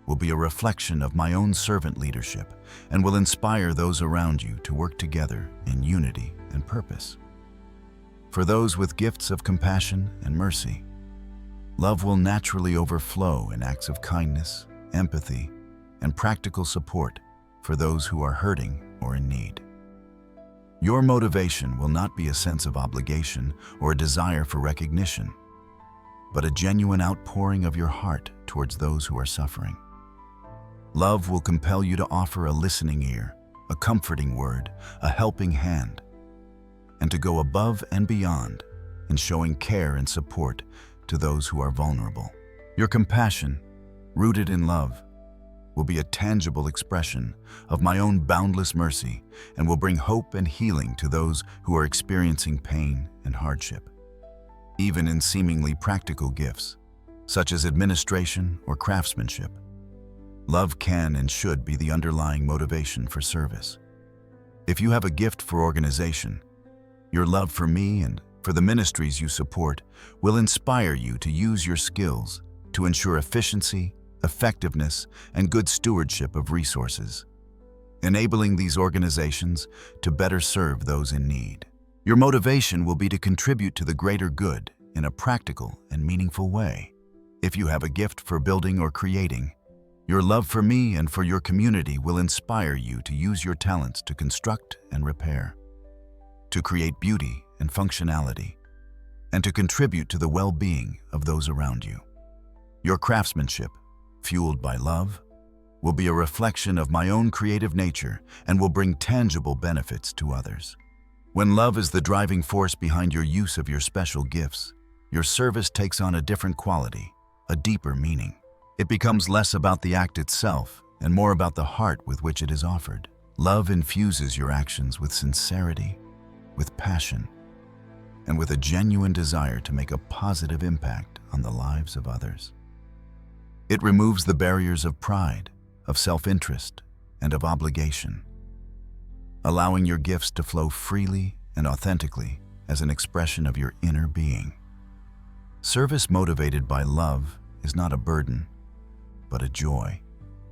will be a reflection of my own servant leadership and will inspire those around you to work together in unity and purpose. For those with gifts of compassion and mercy, love will naturally overflow in acts of kindness, empathy, and practical support for those who are hurting or in need. Your motivation will not be a sense of obligation or a desire for recognition, but a genuine outpouring of your heart towards those who are suffering. Love will compel you to offer a listening ear, a comforting word, a helping hand, and to go above and beyond in showing care and support to those who are vulnerable. Your compassion, rooted in love, will be a tangible expression of my own boundless mercy and will bring hope and healing to those who are experiencing pain and hardship. Even in seemingly practical gifts, such as administration or craftsmanship, love can and should be the underlying motivation for service. If you have a gift for organization, your love for me and for the ministries you support will inspire you to use your skills to ensure efficiency, effectiveness, and good stewardship of resources, enabling these organizations to better serve those in need. Your motivation will be to contribute to the greater good in a practical and meaningful way. If you have a gift for building or creating, your love for me and for your community will inspire you to use your talents to construct and repair, to create beauty and functionality, and to contribute to the well-being of those around you. Your craftsmanship, fueled by love, will be a reflection of my own creative nature and will bring tangible benefits to others. When love is the driving force behind your use of your special gifts, your service takes on a different quality, a deeper meaning. It becomes less about the act itself and more about the heart with which it is offered. Love infuses your actions with sincerity, with passion, and with a genuine desire to make a positive impact on the lives of others. It removes the barriers of pride, of self-interest, and of obligation, allowing your gifts to flow freely and authentically as an expression of your inner being. Service motivated by love is not a burden, but a joy,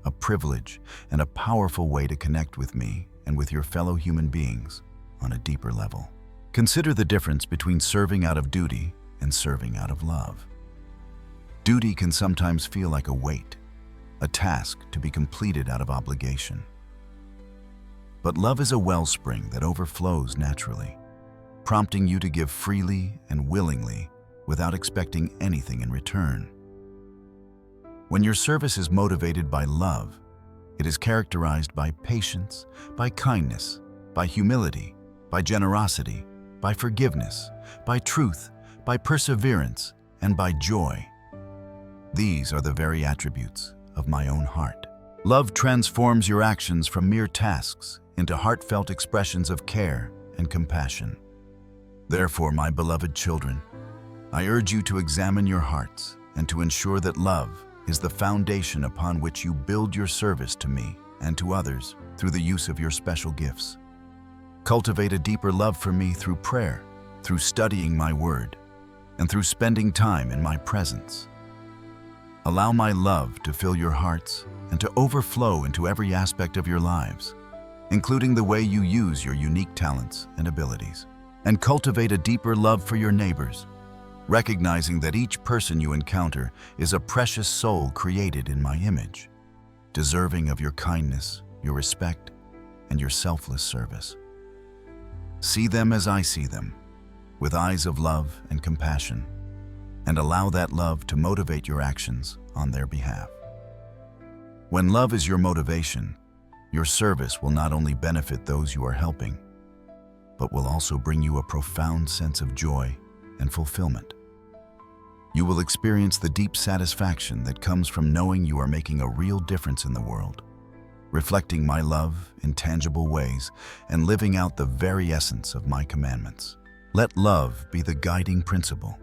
a privilege, and a powerful way to connect with me and with your fellow human beings on a deeper level. Consider the difference between serving out of duty and serving out of love. Duty can sometimes feel like a weight, a task to be completed out of obligation. But love is a wellspring that overflows naturally, prompting you to give freely and willingly without expecting anything in return. When your service is motivated by love, it is characterized by patience, by kindness, by humility, by generosity, by forgiveness, by truth, by perseverance, and by joy. These are the very attributes of my own heart. Love transforms your actions from mere tasks into heartfelt expressions of care and compassion. Therefore, my beloved children, I urge you to examine your hearts and to ensure that love is the foundation upon which you build your service to me and to others through the use of your special gifts. Cultivate a deeper love for me through prayer, through studying my word, and through spending time in my presence. Allow my love to fill your hearts and to overflow into every aspect of your lives, including the way you use your unique talents and abilities. And cultivate a deeper love for your neighbors, recognizing that each person you encounter is a precious soul created in my image, deserving of your kindness, your respect, and your selfless service. See them as I see them, with eyes of love and compassion, and allow that love to motivate your actions on their behalf. When love is your motivation, your service will not only benefit those you are helping, but will also bring you a profound sense of joy and fulfillment. You will experience the deep satisfaction that comes from knowing you are making a real difference in the world, reflecting my love in tangible ways and living out the very essence of my commandments. Let love be the guiding principle,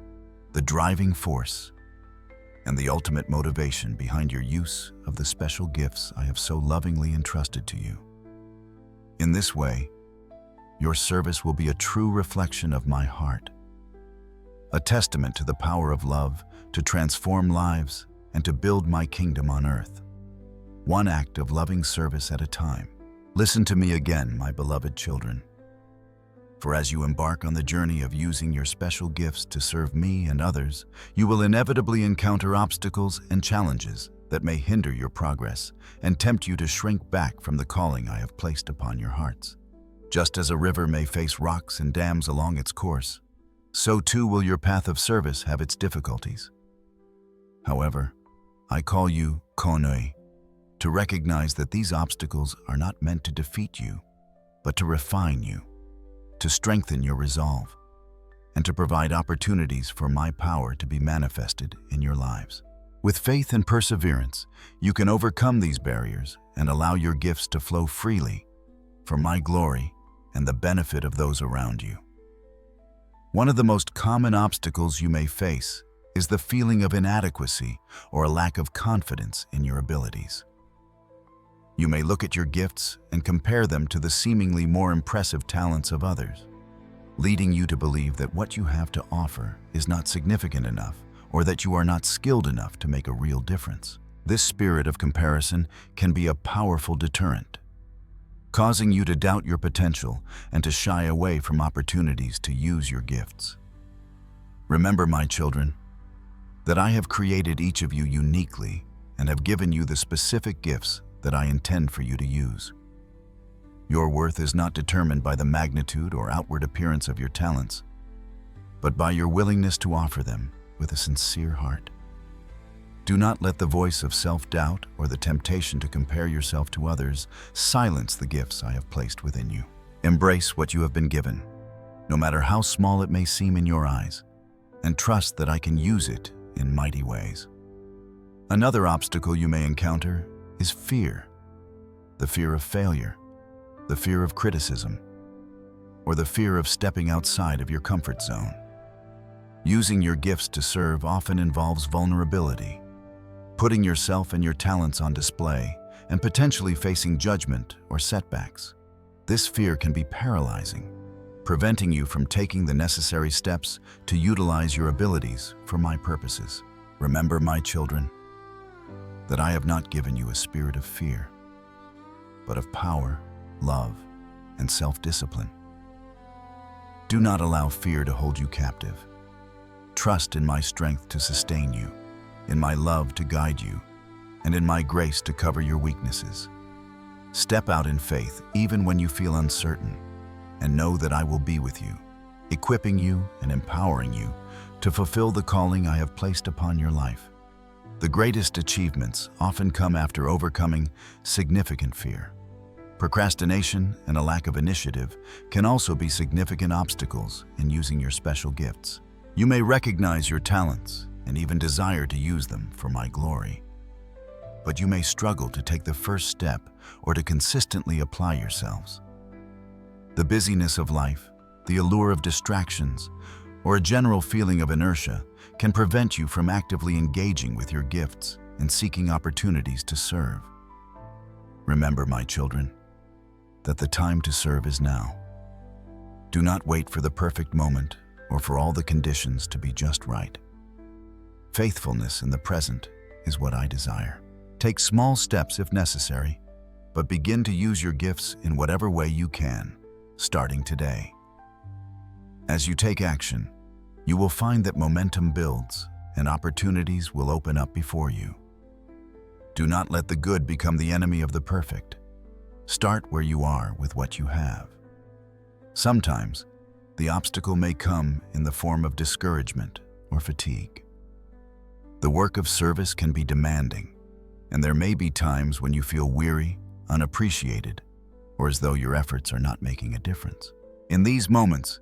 the driving force, and the ultimate motivation behind your use of the special gifts I have so lovingly entrusted to you. In this way, your service will be a true reflection of my heart, a testament to the power of love to transform lives and to build my kingdom on earth, one act of loving service at a time. Listen to me again, my beloved children. For as you embark on the journey of using your special gifts to serve me and others, you will inevitably encounter obstacles and challenges that may hinder your progress and tempt you to shrink back from the calling I have placed upon your hearts. Just as a river may face rocks and dams along its course, so too will your path of service have its difficulties. However, I call you konoi, to recognize that these obstacles are not meant to defeat you, but to refine you, to strengthen your resolve, and to provide opportunities for my power to be manifested in your lives. With faith and perseverance, you can overcome these barriers and allow your gifts to flow freely for my glory and the benefit of those around you. One of the most common obstacles you may face is the feeling of inadequacy or a lack of confidence in your abilities. You may look at your gifts and compare them to the seemingly more impressive talents of others, leading you to believe that what you have to offer is not significant enough or that you are not skilled enough to make a real difference. This spirit of comparison can be a powerful deterrent, causing you to doubt your potential and to shy away from opportunities to use your gifts. Remember, my children, that I have created each of you uniquely and have given you the specific gifts that I intend for you to use. Your worth is not determined by the magnitude or outward appearance of your talents, but by your willingness to offer them with a sincere heart. Do not let the voice of self-doubt or the temptation to compare yourself to others silence the gifts I have placed within you. Embrace what you have been given, no matter how small it may seem in your eyes, and trust that I can use it in mighty ways. Another obstacle you may encounter is fear. The fear of failure, the fear of criticism, or the fear of stepping outside of your comfort zone. Using your gifts to serve often involves vulnerability, putting yourself and your talents on display, and potentially facing judgment or setbacks. This fear can be paralyzing, preventing you from taking the necessary steps to utilize your abilities for my purposes. Remember, my children, that I have not given you a spirit of fear, but of power, love, and self-discipline. Do not allow fear to hold you captive. Trust in my strength to sustain you, in my love to guide you, and in my grace to cover your weaknesses. Step out in faith even when you feel uncertain, and know that I will be with you, equipping you and empowering you to fulfill the calling I have placed upon your life. The greatest achievements often come after overcoming significant fear. Procrastination and a lack of initiative can also be significant obstacles in using your special gifts. You may recognize your talents and even desire to use them for my glory, but you may struggle to take the first step or to consistently apply yourselves. The busyness of life, the allure of distractions, or a general feeling of inertia can prevent you from actively engaging with your gifts and seeking opportunities to serve. Remember, my children, that the time to serve is now. Do not wait for the perfect moment or for all the conditions to be just right. Faithfulness in the present is what I desire. Take small steps if necessary, but begin to use your gifts in whatever way you can, starting today. As you take action, you will find that momentum builds and opportunities will open up before you. Do not let the good become the enemy of the perfect. Start where you are with what you have. Sometimes, the obstacle may come in the form of discouragement or fatigue. The work of service can be demanding, and there may be times when you feel weary, unappreciated, or as though your efforts are not making a difference. In these moments,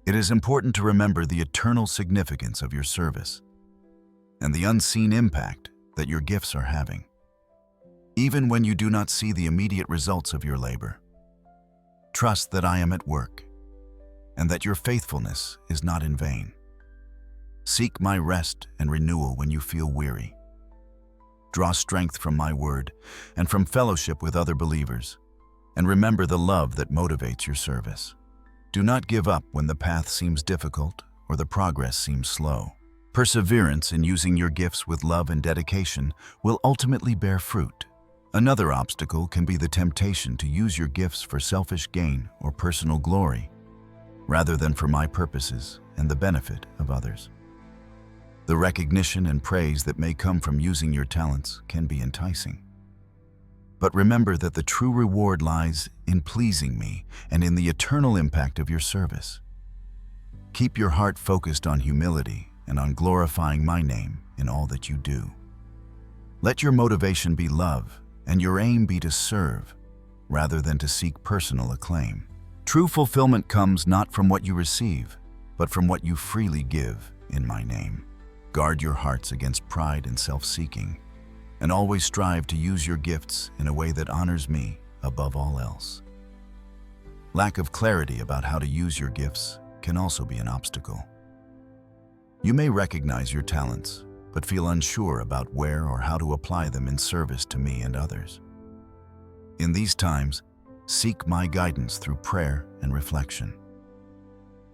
it is important to remember the eternal significance of your service and the unseen impact that your gifts are having. even when you do not see the immediate results of your labor. Trust that I am at work, and that your faithfulness is not in vain. Seek my rest and renewal when you feel weary. Draw strength from my word and from fellowship with other believers, and remember the love that motivates your service. Do not give up when the path seems difficult or the progress seems slow. Perseverance in using your gifts with love and dedication will ultimately bear fruit. Another obstacle can be the temptation to use your gifts for selfish gain or personal glory, rather than for my purposes and the benefit of others. The recognition and praise that may come from using your talents can be enticing. But remember that the true reward lies in pleasing me and in the eternal impact of your service. Keep your heart focused on humility and on glorifying my name in all that you do. Let your motivation be love, and your aim be to serve, rather than to seek personal acclaim. True fulfillment comes not from what you receive, but from what you freely give in my name. Guard your hearts against pride and self-seeking, and always strive to use your gifts in a way that honors me above all else. Lack of clarity about how to use your gifts can also be an obstacle. You may recognize your talents, but feel unsure about where or how to apply them in service to me and others. In these times, seek my guidance through prayer and reflection.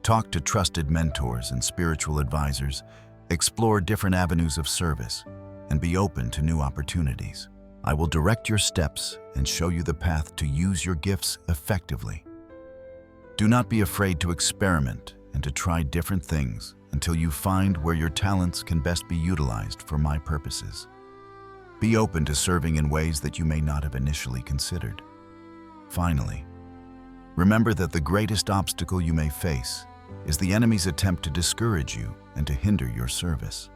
Talk to trusted mentors and spiritual advisors, explore different avenues of service, and be open to new opportunities. I will direct your steps and show you the path to use your gifts effectively. Do not be afraid to experiment and to try different things until you find where your talents can best be utilized for my purposes. Be open to serving in ways that you may not have initially considered. Finally, remember that the greatest obstacle you may face is the enemy's attempt to discourage you and to hinder your service.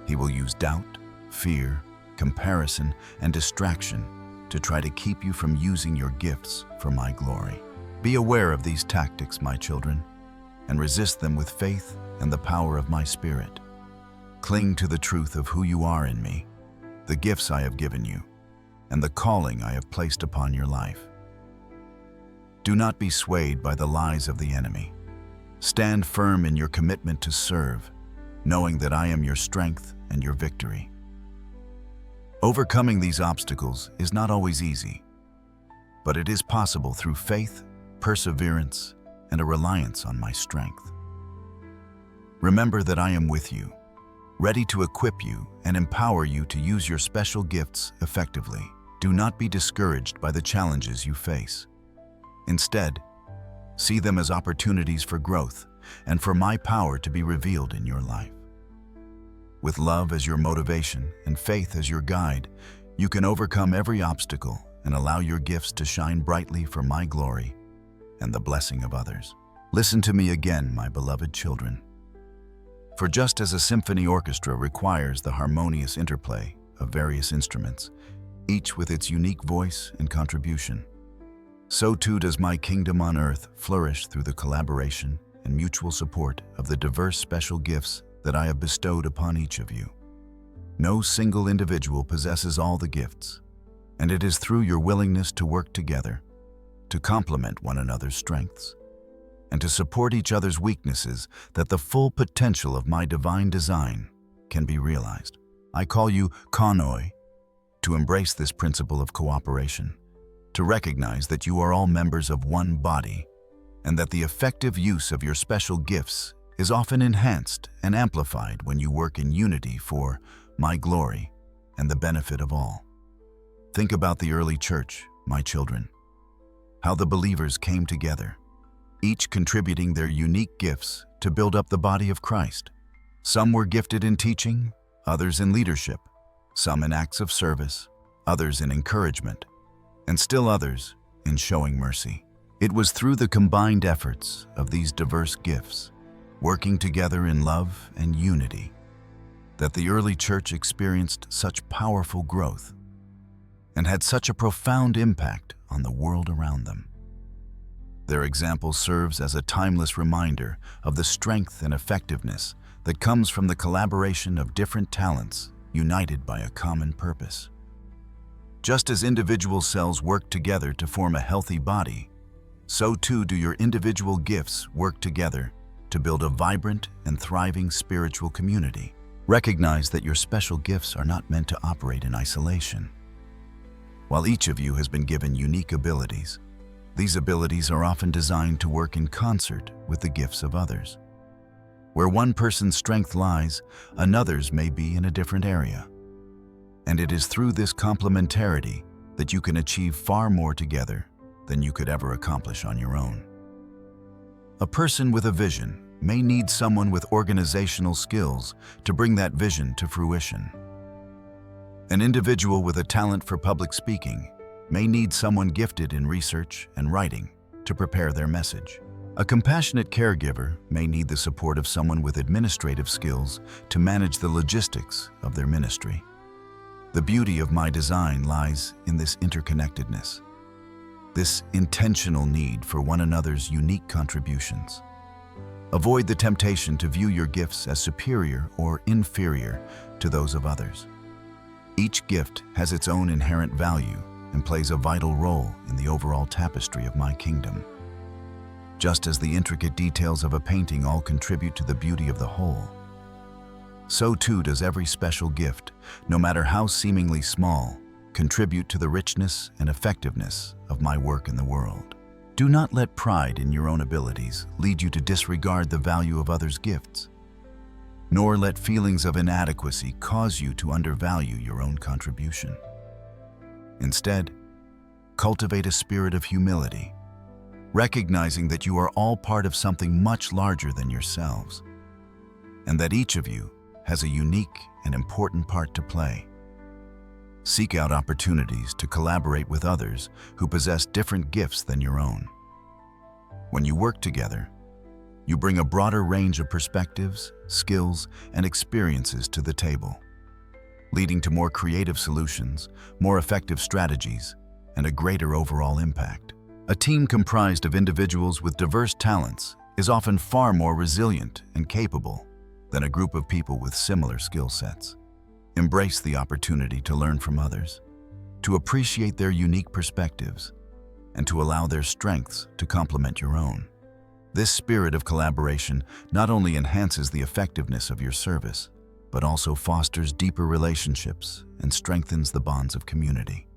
He will use doubt, fear, comparison, and distraction to try to keep you from using your gifts for my glory. Be aware of these tactics, my children, and resist them with faith and the power of my Spirit. Cling to the truth of who you are in me, the gifts I have given you, and the calling I have placed upon your life. Do not be swayed by the lies of the enemy. Stand firm in your commitment to serve, knowing that I am your strength and your victory. Overcoming these obstacles is not always easy, but it is possible through faith, perseverance, and a reliance on my strength. Remember that I am with you, ready to equip you and empower you to use your special gifts effectively. Do not be discouraged by the challenges you face. Instead, see them as opportunities for growth and for my power to be revealed in your life. With love as your motivation and faith as your guide, you can overcome every obstacle and allow your gifts to shine brightly for my glory and the blessing of others. Listen to me again, my beloved children. For just as a symphony orchestra requires the harmonious interplay of various instruments, each with its unique voice and contribution, so too does my kingdom on earth flourish through the collaboration and mutual support of the diverse special gifts that I have bestowed upon each of you. No single individual possesses all the gifts, and it is through your willingness to work together, to complement one another's strengths, and to support each other's weaknesses that the full potential of my divine design can be realized. I call you konoi to embrace this principle of cooperation, to recognize that you are all members of one body, and that the effective use of your special gifts is often enhanced and amplified when you work in unity for my glory and the benefit of all. Think about the early church, my children, how the believers came together, each contributing their unique gifts to build up the body of Christ. Some were gifted in teaching, others in leadership, some in acts of service, others in encouragement, and still others in showing mercy. It was through the combined efforts of these diverse gifts, working together in love and unity, that the early church experienced such powerful growth and had such a profound impact on the world around them. Their example serves as a timeless reminder of the strength and effectiveness that comes from the collaboration of different talents united by a common purpose. Just as individual cells work together to form a healthy body, so too do your individual gifts work together to build a vibrant and thriving spiritual community. Recognize that your special gifts are not meant to operate in isolation. While each of you has been given unique abilities, these abilities are often designed to work in concert with the gifts of others. Where one person's strength lies, another's may be in a different area. And it is through this complementarity that you can achieve far more together than you could ever accomplish on your own. A person with a vision may need someone with organizational skills to bring that vision to fruition. An individual with a talent for public speaking may need someone gifted in research and writing to prepare their message. A compassionate caregiver may need the support of someone with administrative skills to manage the logistics of their ministry. The beauty of my design lies in this interconnectedness, this intentional need for one another's unique contributions. Avoid the temptation to view your gifts as superior or inferior to those of others. Each gift has its own inherent value and plays a vital role in the overall tapestry of my kingdom. Just as the intricate details of a painting all contribute to the beauty of the whole, so too does every special gift, no matter how seemingly small, contribute to the richness and effectiveness of my work in the world. Do not let pride in your own abilities lead you to disregard the value of others' gifts, nor let feelings of inadequacy cause you to undervalue your own contribution. Instead, cultivate a spirit of humility, recognizing that you are all part of something much larger than yourselves, and that each of you has a unique and important part to play. Seek out opportunities to collaborate with others who possess different gifts than your own. When you work together, you bring a broader range of perspectives, skills, and experiences to the table, leading to more creative solutions, more effective strategies, and a greater overall impact. A team comprised of individuals with diverse talents is often far more resilient and capable than a group of people with similar skill sets. Embrace the opportunity to learn from others, to appreciate their unique perspectives, and to allow their strengths to complement your own. This spirit of collaboration not only enhances the effectiveness of your service, but also fosters deeper relationships and strengthens the bonds of community.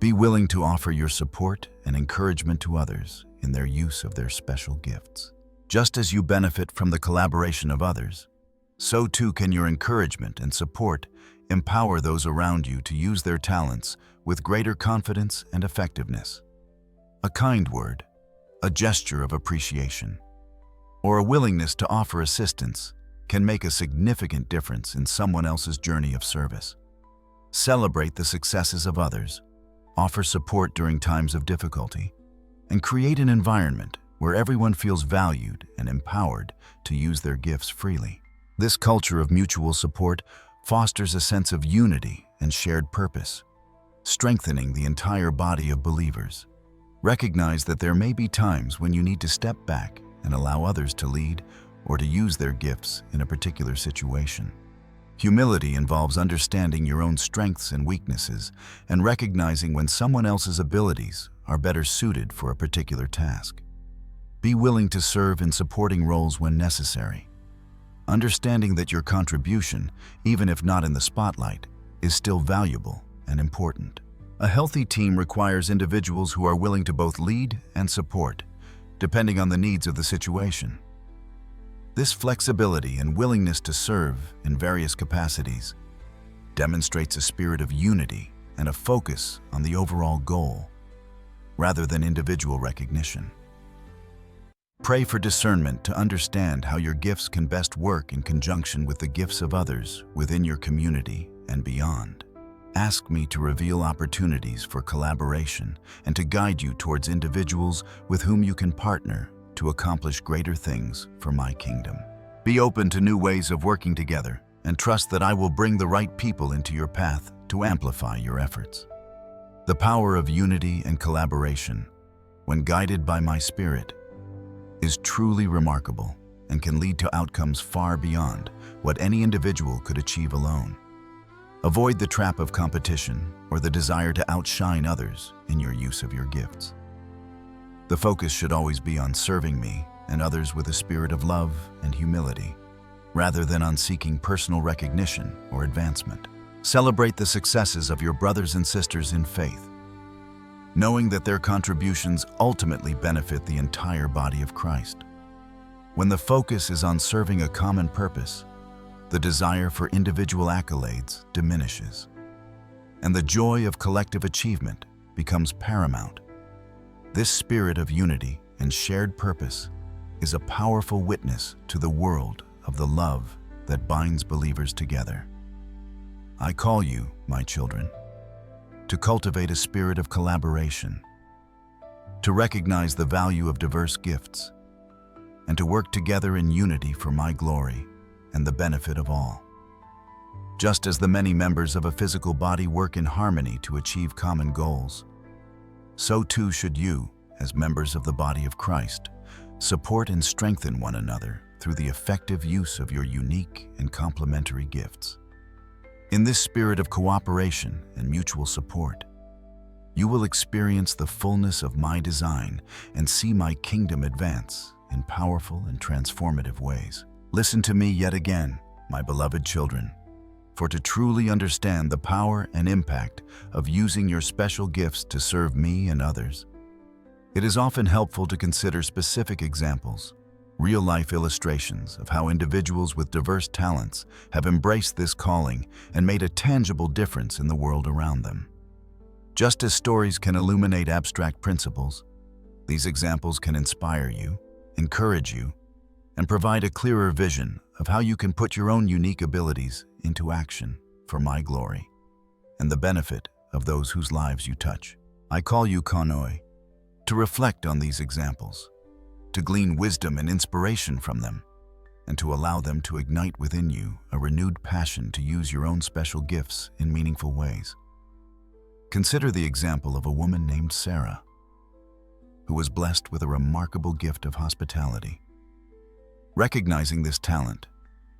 Be willing to offer your support and encouragement to others in their use of their special gifts. Just as you benefit from the collaboration of others, so too can your encouragement and support empower those around you to use their talents with greater confidence and effectiveness. A kind word, a gesture of appreciation, or a willingness to offer assistance can make a significant difference in someone else's journey of service. Celebrate the successes of others, offer support during times of difficulty, and create an environment where everyone feels valued and empowered to use their gifts freely. This culture of mutual support fosters a sense of unity and shared purpose, strengthening the entire body of believers. Recognize that there may be times when you need to step back and allow others to lead or to use their gifts in a particular situation. Humility involves understanding your own strengths and weaknesses and recognizing when someone else's abilities are better suited for a particular task. Be willing to serve in supporting roles when necessary, understanding that your contribution, even if not in the spotlight, is still valuable and important. A healthy team requires individuals who are willing to both lead and support, depending on the needs of the situation. This flexibility and willingness to serve in various capacities demonstrates a spirit of unity and a focus on the overall goal, rather than individual recognition. Pray for discernment to understand how your gifts can best work in conjunction with the gifts of others within your community and beyond. Ask me to reveal opportunities for collaboration and to guide you towards individuals with whom you can partner to accomplish greater things for my kingdom. Be open to new ways of working together and trust that I will bring the right people into your path to amplify your efforts. The power of unity and collaboration, when guided by my spirit, is truly remarkable and can lead to outcomes far beyond what any individual could achieve alone. Avoid the trap of competition or the desire to outshine others in your use of your gifts. The focus should always be on serving me and others with a spirit of love and humility, rather than on seeking personal recognition or advancement. Celebrate the successes of your brothers and sisters in faith, knowing that their contributions ultimately benefit the entire body of Christ. When the focus is on serving a common purpose, the desire for individual accolades diminishes, and the joy of collective achievement becomes paramount. This spirit of unity and shared purpose is a powerful witness to the world of the love that binds believers together. I call you, my children, to cultivate a spirit of collaboration, to recognize the value of diverse gifts, and to work together in unity for my glory and the benefit of all. Just as the many members of a physical body work in harmony to achieve common goals, so too should you, as members of the body of Christ, support and strengthen one another through the effective use of your unique and complementary gifts. In this spirit of cooperation and mutual support, you will experience the fullness of my design and see my kingdom advance in powerful and transformative ways. Listen to me yet again, my beloved children, for to truly understand the power and impact of using your special gifts to serve me and others, it is often helpful to consider specific examples, real-life illustrations of how individuals with diverse talents have embraced this calling and made a tangible difference in the world around them. Just as stories can illuminate abstract principles, these examples can inspire you, encourage you, and provide a clearer vision of how you can put your own unique abilities into action for my glory and the benefit of those whose lives you touch. I call you, Konoi, to reflect on these examples, to glean wisdom and inspiration from them, and to allow them to ignite within you a renewed passion to use your own special gifts in meaningful ways. Consider the example of a woman named Sarah, who was blessed with a remarkable gift of hospitality. Recognizing this talent,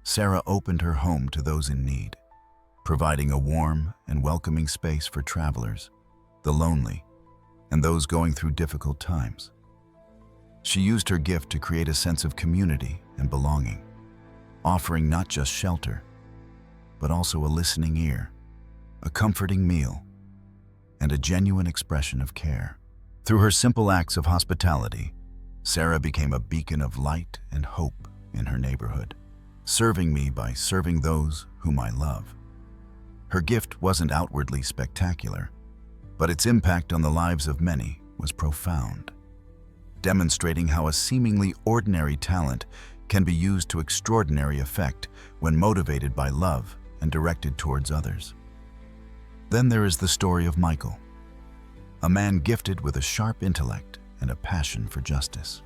Sarah opened her home to those in need, providing a warm and welcoming space for travelers, the lonely, and those going through difficult times. She used her gift to create a sense of community and belonging, offering not just shelter, but also a listening ear, a comforting meal, and a genuine expression of care. Through her simple acts of hospitality, Sarah became a beacon of light and hope in her neighborhood, serving me by serving those whom I love. Her gift wasn't outwardly spectacular, but its impact on the lives of many was profound, demonstrating how a seemingly ordinary talent can be used to extraordinary effect when motivated by love and directed towards others. Then there is the story of Michael, a man gifted with a sharp intellect and a passion for justice.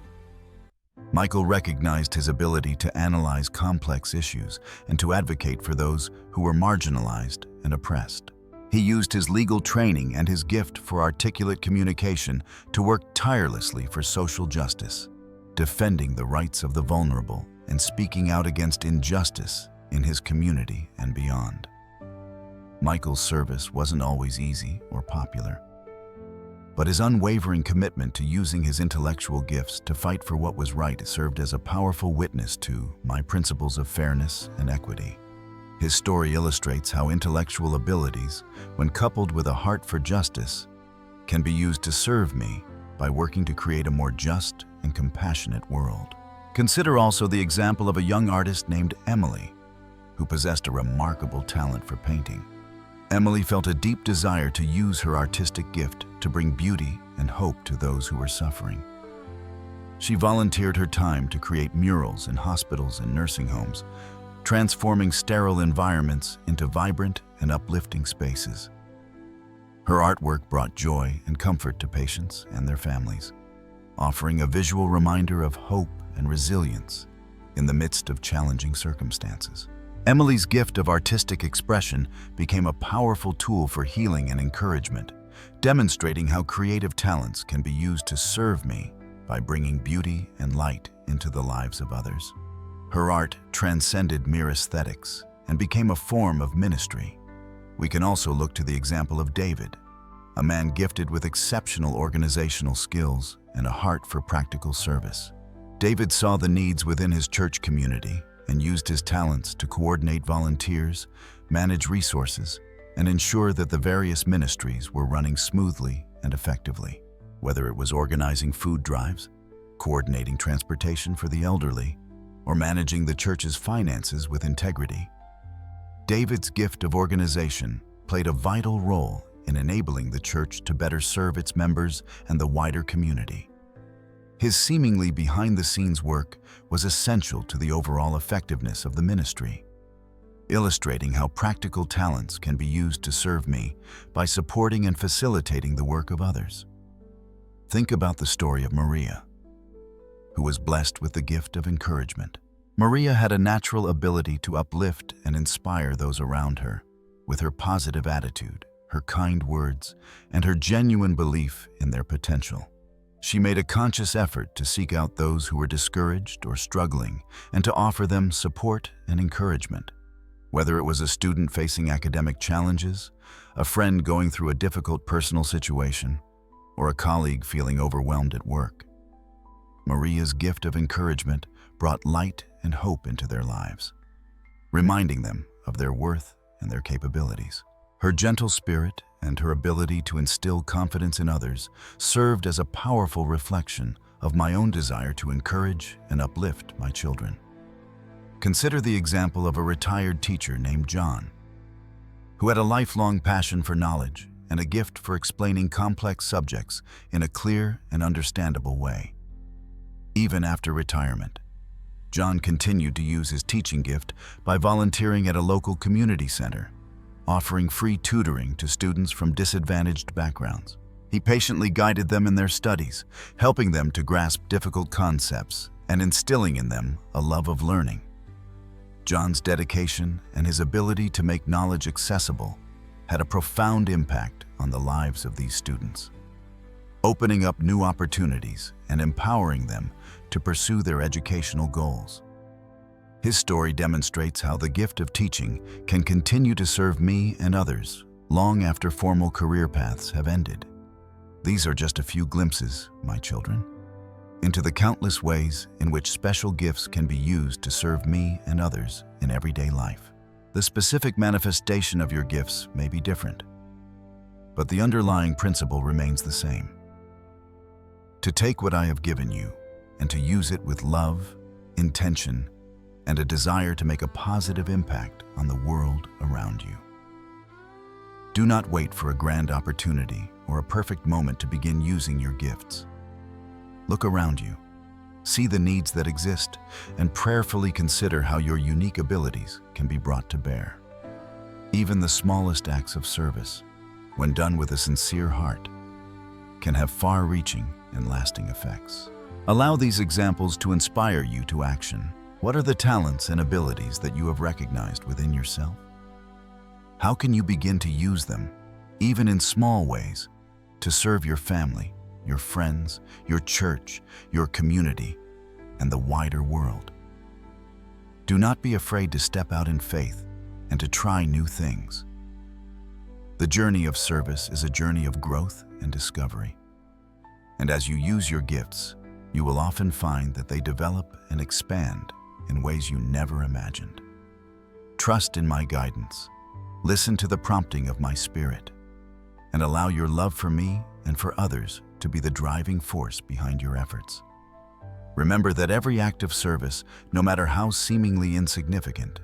Michael recognized his ability to analyze complex issues and to advocate for those who were marginalized and oppressed. He used his legal training and his gift for articulate communication to work tirelessly for social justice, defending the rights of the vulnerable and speaking out against injustice in his community and beyond. Michael's service wasn't always easy or popular, but his unwavering commitment to using his intellectual gifts to fight for what was right served as a powerful witness to my principles of fairness and equity. His story illustrates how intellectual abilities, when coupled with a heart for justice, can be used to serve me by working to create a more just and compassionate world. Consider also the example of a young artist named Emily, who possessed a remarkable talent for painting. Emily felt a deep desire to use her artistic gift to bring beauty and hope to those who were suffering. She volunteered her time to create murals in hospitals and nursing homes, transforming sterile environments into vibrant and uplifting spaces. Her artwork brought joy and comfort to patients and their families, offering a visual reminder of hope and resilience in the midst of challenging circumstances. Emily's gift of artistic expression became a powerful tool for healing and encouragement, demonstrating how creative talents can be used to serve me by bringing beauty and light into the lives of others. Her art transcended mere aesthetics and became a form of ministry, We can also look to the example of David, a man gifted with exceptional organizational skills and a heart for practical service. David saw the needs within his church community and used his talents to coordinate volunteers, manage resources, and ensure that the various ministries were running smoothly and effectively. Whether it was organizing food drives, coordinating transportation for the elderly, or managing the church's finances with integrity, David's gift of organization played a vital role in enabling the church to better serve its members and the wider community. His seemingly behind-the-scenes work was essential to the overall effectiveness of the ministry, illustrating how practical talents can be used to serve me by supporting and facilitating the work of others. Think about the story of Maria, who was blessed with the gift of encouragement. Maria had a natural ability to uplift and inspire those around her with her positive attitude, her kind words, and her genuine belief in their potential. She made a conscious effort to seek out those who were discouraged or struggling and to offer them support and encouragement. Whether it was a student facing academic challenges, a friend going through a difficult personal situation, or a colleague feeling overwhelmed at work, Maria's gift of encouragement brought light and hope into their lives, reminding them of their worth and their capabilities. Her gentle spirit and her ability to instill confidence in others served as a powerful reflection of my own desire to encourage and uplift my children. Consider the example of a retired teacher named John, who had a lifelong passion for knowledge and a gift for explaining complex subjects in a clear and understandable way. Even after retirement, John continued to use his teaching gift by volunteering at a local community center, offering free tutoring to students from disadvantaged backgrounds. He patiently guided them in their studies, helping them to grasp difficult concepts and instilling in them a love of learning. John's dedication and his ability to make knowledge accessible had a profound impact on the lives of these students, opening up new opportunities and empowering them to pursue their educational goals. His story demonstrates how the gift of teaching can continue to serve me and others long after formal career paths have ended. These are just a few glimpses, my children, into the countless ways in which special gifts can be used to serve me and others in everyday life. The specific manifestation of your gifts may be different, but the underlying principle remains the same: to take what I have given you and to use it with love, intention, and a desire to make a positive impact on the world around you. Do not wait for a grand opportunity or a perfect moment to begin using your gifts. Look around you, see the needs that exist, and prayerfully consider how your unique abilities can be brought to bear. Even the smallest acts of service, when done with a sincere heart, can have far-reaching and lasting effects. Allow these examples to inspire you to action. What are the talents and abilities that you have recognized within yourself? How can you begin to use them, even in small ways, to serve your family, your friends, your church, your community, and the wider world? Do not be afraid to step out in faith and to try new things. The journey of service is a journey of growth and discovery. And as you use your gifts, you will often find that they develop and expand in ways you never imagined. Trust in my guidance, listen to the prompting of my spirit, and allow your love for me and for others to be the driving force behind your efforts. Remember that every act of service, no matter how seemingly insignificant,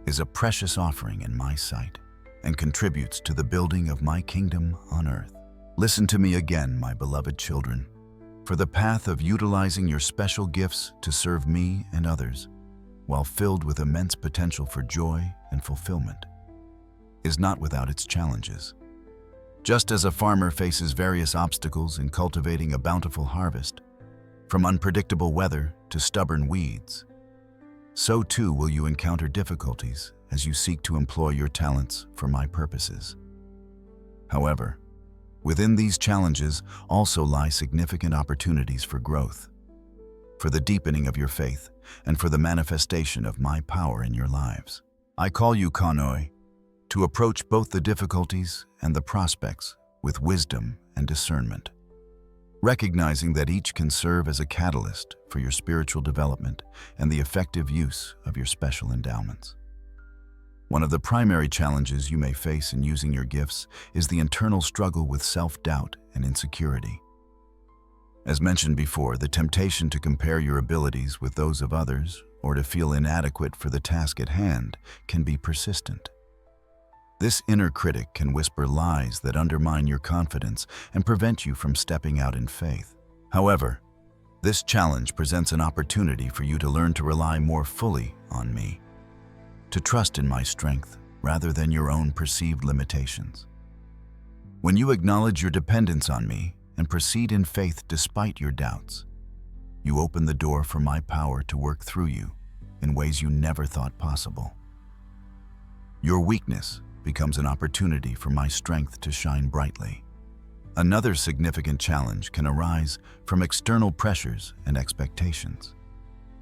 is a precious offering in my sight and contributes to the building of my kingdom on earth. Listen to me again, my beloved children, for the path of utilizing your special gifts to serve me and others, while filled with immense potential for joy and fulfillment, is not without its challenges. Just as a farmer faces various obstacles in cultivating a bountiful harvest, from unpredictable weather to stubborn weeds, so too will you encounter difficulties as you seek to employ your talents for my purposes. However, within these challenges also lie significant opportunities for growth, for the deepening of your faith, and for the manifestation of my power in your lives. I call you Kanoi, to approach both the difficulties and the prospects with wisdom and discernment, recognizing that each can serve as a catalyst for your spiritual development and the effective use of your special endowments. One of the primary challenges you may face in using your gifts is the internal struggle with self-doubt and insecurity. As mentioned before, the temptation to compare your abilities with those of others or to feel inadequate for the task at hand can be persistent. This inner critic can whisper lies that undermine your confidence and prevent you from stepping out in faith. However, this challenge presents an opportunity for you to learn to rely more fully on me, to trust in my strength rather than your own perceived limitations. When you acknowledge your dependence on me and proceed in faith despite your doubts, you open the door for my power to work through you in ways you never thought possible. Your weakness becomes an opportunity for my strength to shine brightly. Another significant challenge can arise from external pressures and expectations.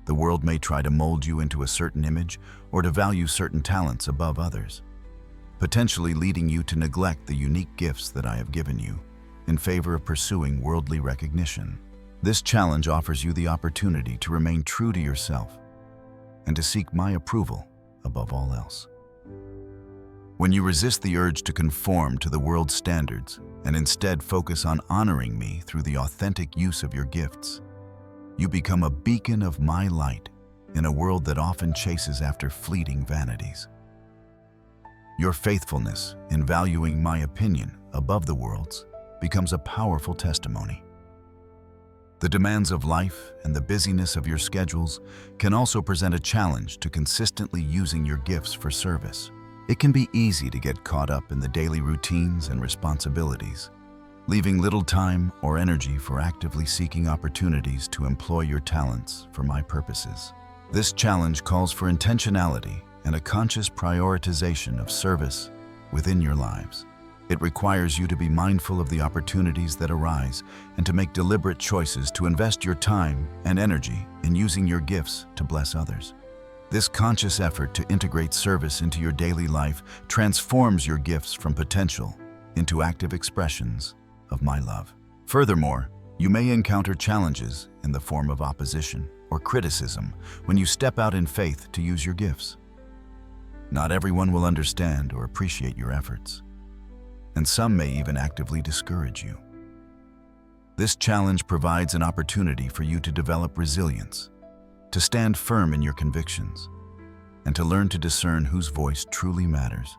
The world may try to mold you into a certain image or to value certain talents above others, potentially leading you to neglect the unique gifts that I have given you in favor of pursuing worldly recognition. This challenge offers you the opportunity to remain true to yourself and to seek my approval above all else. When you resist the urge to conform to the world's standards and instead focus on honoring me through the authentic use of your gifts, you become a beacon of my light in a world that often chases after fleeting vanities. Your faithfulness in valuing my opinion above the world's becomes a powerful testimony. The demands of life and the busyness of your schedules can also present a challenge to consistently using your gifts for service. It can be easy to get caught up in the daily routines and responsibilities, leaving little time or energy for actively seeking opportunities to employ your talents for my purposes. This challenge calls for intentionality and a conscious prioritization of service within your lives. It requires you to be mindful of the opportunities that arise and to make deliberate choices to invest your time and energy in using your gifts to bless others. This conscious effort to integrate service into your daily life transforms your gifts from potential into active expressions of my love. Furthermore, you may encounter challenges in the form of opposition or criticism when you step out in faith to use your gifts. Not everyone will understand or appreciate your efforts, and some may even actively discourage you. This challenge provides an opportunity for you to develop resilience, to stand firm in your convictions, and to learn to discern whose voice truly matters.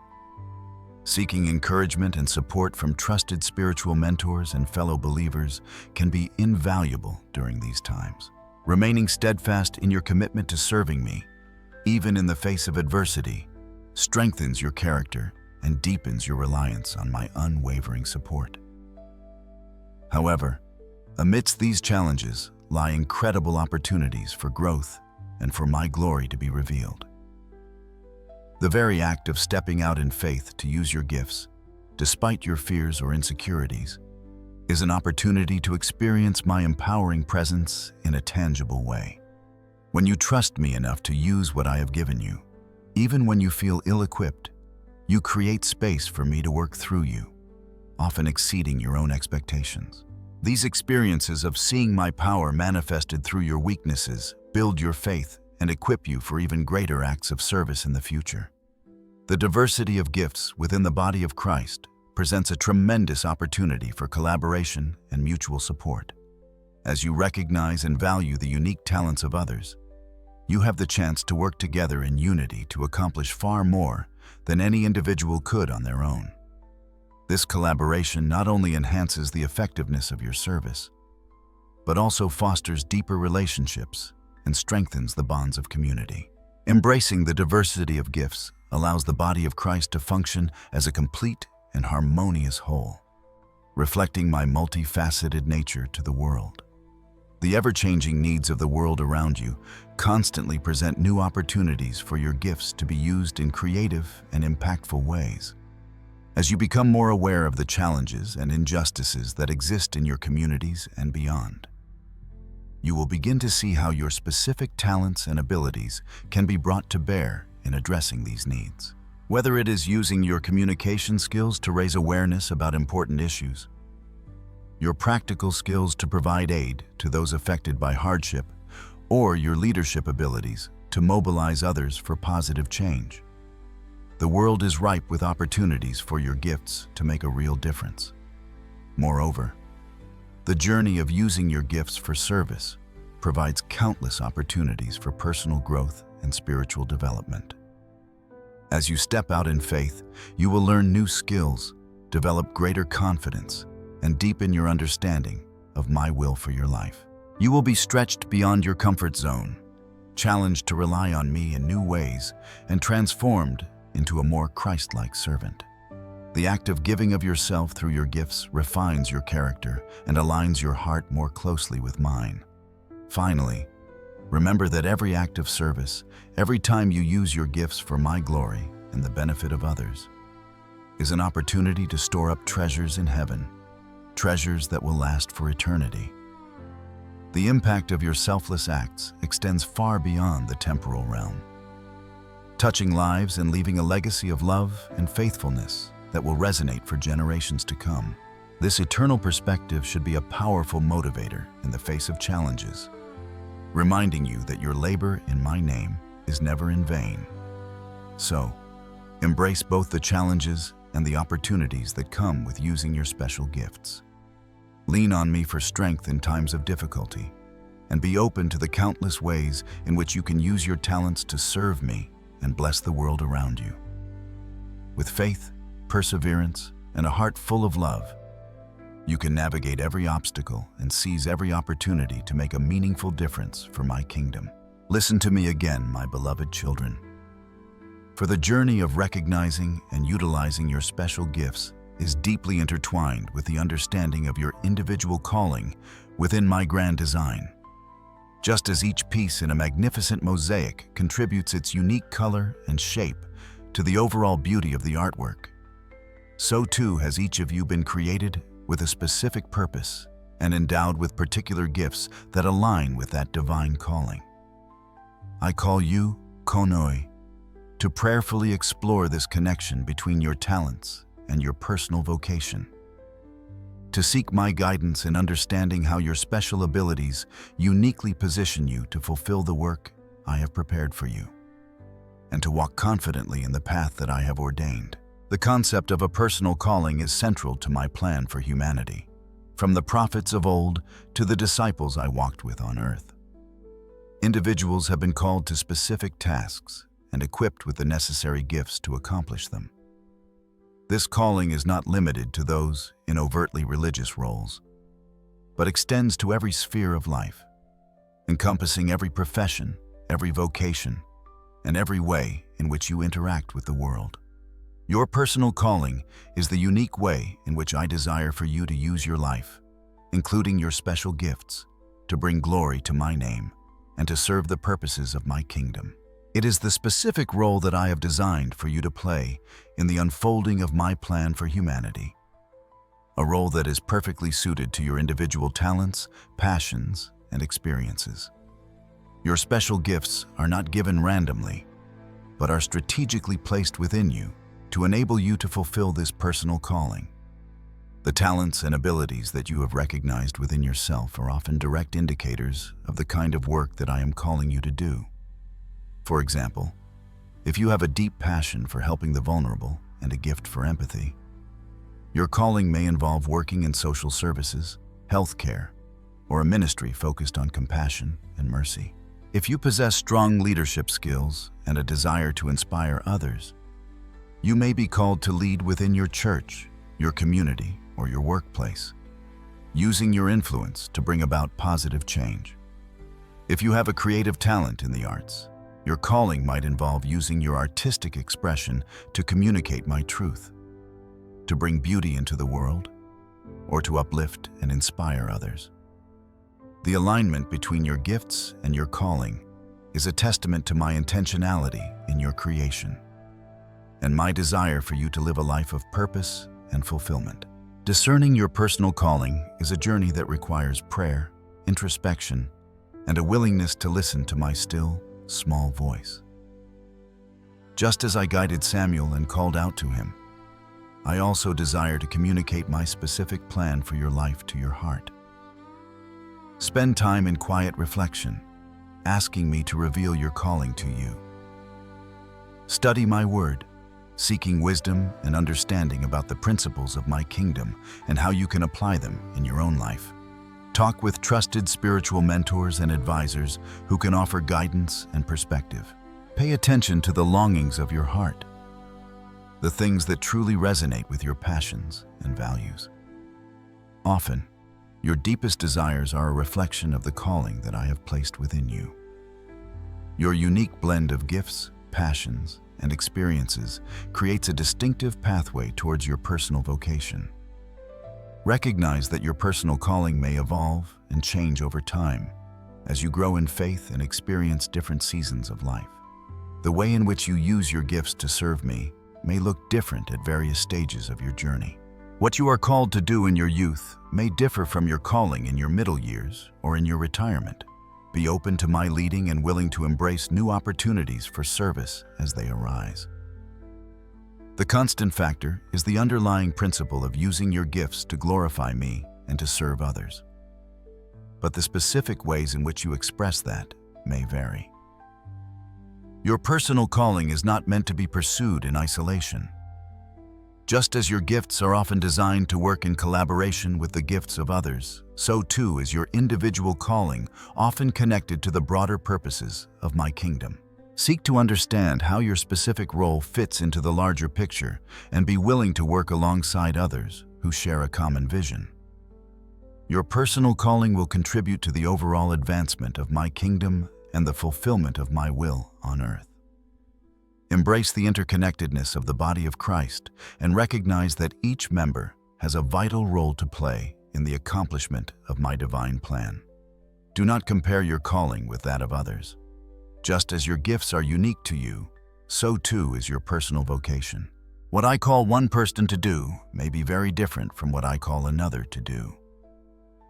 Seeking encouragement and support from trusted spiritual mentors and fellow believers can be invaluable during these times. Remaining steadfast in your commitment to serving me, even in the face of adversity, strengthens your character and deepens your reliance on my unwavering support. However, amidst these challenges lie incredible opportunities for growth and for my glory to be revealed. The very act of stepping out in faith to use your gifts, despite your fears or insecurities, is an opportunity to experience my empowering presence in a tangible way. When you trust me enough to use what I have given you, even when you feel ill-equipped, you create space for me to work through you, often exceeding your own expectations. These experiences of seeing my power manifested through your weaknesses build your faith and equip you for even greater acts of service in the future. The diversity of gifts within the body of Christ presents a tremendous opportunity for collaboration and mutual support. As you recognize and value the unique talents of others, you have the chance to work together in unity to accomplish far more than any individual could on their own. This collaboration not only enhances the effectiveness of your service, but also fosters deeper relationships and strengthens the bonds of community. Embracing the diversity of gifts allows the body of Christ to function as a complete and harmonious whole, reflecting my multifaceted nature to the world. The ever-changing needs of the world around you constantly present new opportunities for your gifts to be used in creative and impactful ways. As you become more aware of the challenges and injustices that exist in your communities and beyond, you will begin to see how your specific talents and abilities can be brought to bear in addressing these needs. Whether it is using your communication skills to raise awareness about important issues, your practical skills to provide aid to those affected by hardship, or your leadership abilities to mobilize others for positive change, the world is ripe with opportunities for your gifts to make a real difference. Moreover, the journey of using your gifts for service provides countless opportunities for personal growth and spiritual development. As you step out in faith, you will learn new skills, develop greater confidence, and deepen your understanding of my will for your life. You will be stretched beyond your comfort zone, challenged to rely on me in new ways, and transformed into a more Christ-like servant. The act of giving of yourself through your gifts refines your character and aligns your heart more closely with mine. Finally, remember that every act of service, every time you use your gifts for my glory and the benefit of others, is an opportunity to store up treasures in heaven, treasures that will last for eternity. The impact of your selfless acts extends far beyond the temporal realm, touching lives and leaving a legacy of love and faithfulness that will resonate for generations to come. This eternal perspective should be a powerful motivator in the face of challenges, reminding you that your labor in my name is never in vain. So, embrace both the challenges and the opportunities that come with using your special gifts. Lean on me for strength in times of difficulty, and be open to the countless ways in which you can use your talents to serve me and bless the world around you. With faith, perseverance, and a heart full of love, you can navigate every obstacle and seize every opportunity to make a meaningful difference for my kingdom. Listen to me again, my beloved children. For the journey of recognizing and utilizing your special gifts is deeply intertwined with the understanding of your individual calling within my grand design. Just as each piece in a magnificent mosaic contributes its unique color and shape to the overall beauty of the artwork, so too has each of you been created with a specific purpose and endowed with particular gifts that align with that divine calling. I call you, Konoi, to prayerfully explore this connection between your talents and your personal vocation, to seek my guidance in understanding how your special abilities uniquely position you to fulfill the work I have prepared for you, and to walk confidently in the path that I have ordained. The concept of a personal calling is central to my plan for humanity, from the prophets of old to the disciples I walked with on earth. Individuals have been called to specific tasks and equipped with the necessary gifts to accomplish them. This calling is not limited to those in overtly religious roles, but extends to every sphere of life, encompassing every profession, every vocation, and every way in which you interact with the world. Your personal calling is the unique way in which I desire for you to use your life, including your special gifts, to bring glory to my name and to serve the purposes of my kingdom. It is the specific role that I have designed for you to play in the unfolding of my plan for humanity, a role that is perfectly suited to your individual talents, passions, and experiences. Your special gifts are not given randomly, but are strategically placed within you to enable you to fulfill this personal calling. The talents and abilities that you have recognized within yourself are often direct indicators of the kind of work that I am calling you to do. For example, if you have a deep passion for helping the vulnerable and a gift for empathy, your calling may involve working in social services, healthcare, or a ministry focused on compassion and mercy. If you possess strong leadership skills and a desire to inspire others, you may be called to lead within your church, your community, or your workplace, using your influence to bring about positive change. If you have a creative talent in the arts, your calling might involve using your artistic expression to communicate my truth, to bring beauty into the world, or to uplift and inspire others. The alignment between your gifts and your calling is a testament to my intentionality in your creation, and my desire for you to live a life of purpose and fulfillment. Discerning your personal calling is a journey that requires prayer, introspection, and a willingness to listen to my still, small voice. Just as I guided Samuel and called out to him, I also desire to communicate my specific plan for your life to your heart. Spend time in quiet reflection, asking me to reveal your calling to you. Study my word, seeking wisdom and understanding about the principles of my kingdom and how you can apply them in your own life. Talk with trusted spiritual mentors and advisors who can offer guidance and perspective. Pay attention to the longings of your heart, the things that truly resonate with your passions and values. Often, your deepest desires are a reflection of the calling that I have placed within you. Your unique blend of gifts, passions, and experiences creates a distinctive pathway towards your personal vocation. Recognize that your personal calling may evolve and change over time as you grow in faith and experience different seasons of life. The way in which you use your gifts to serve me may look different at various stages of your journey. What you are called to do in your youth may differ from your calling in your middle years or in your retirement. Be open to my leading and willing to embrace new opportunities for service as they arise. The constant factor is the underlying principle of using your gifts to glorify me and to serve others. But the specific ways in which you express that may vary. Your personal calling is not meant to be pursued in isolation. Just as your gifts are often designed to work in collaboration with the gifts of others, so too is your individual calling often connected to the broader purposes of my kingdom. Seek to understand how your specific role fits into the larger picture and be willing to work alongside others who share a common vision. Your personal calling will contribute to the overall advancement of my kingdom and the fulfillment of my will on earth. Embrace the interconnectedness of the body of Christ and recognize that each member has a vital role to play in the accomplishment of my divine plan. Do not compare your calling with that of others. Just as your gifts are unique to you, so too is your personal vocation. What I call one person to do may be very different from what I call another to do.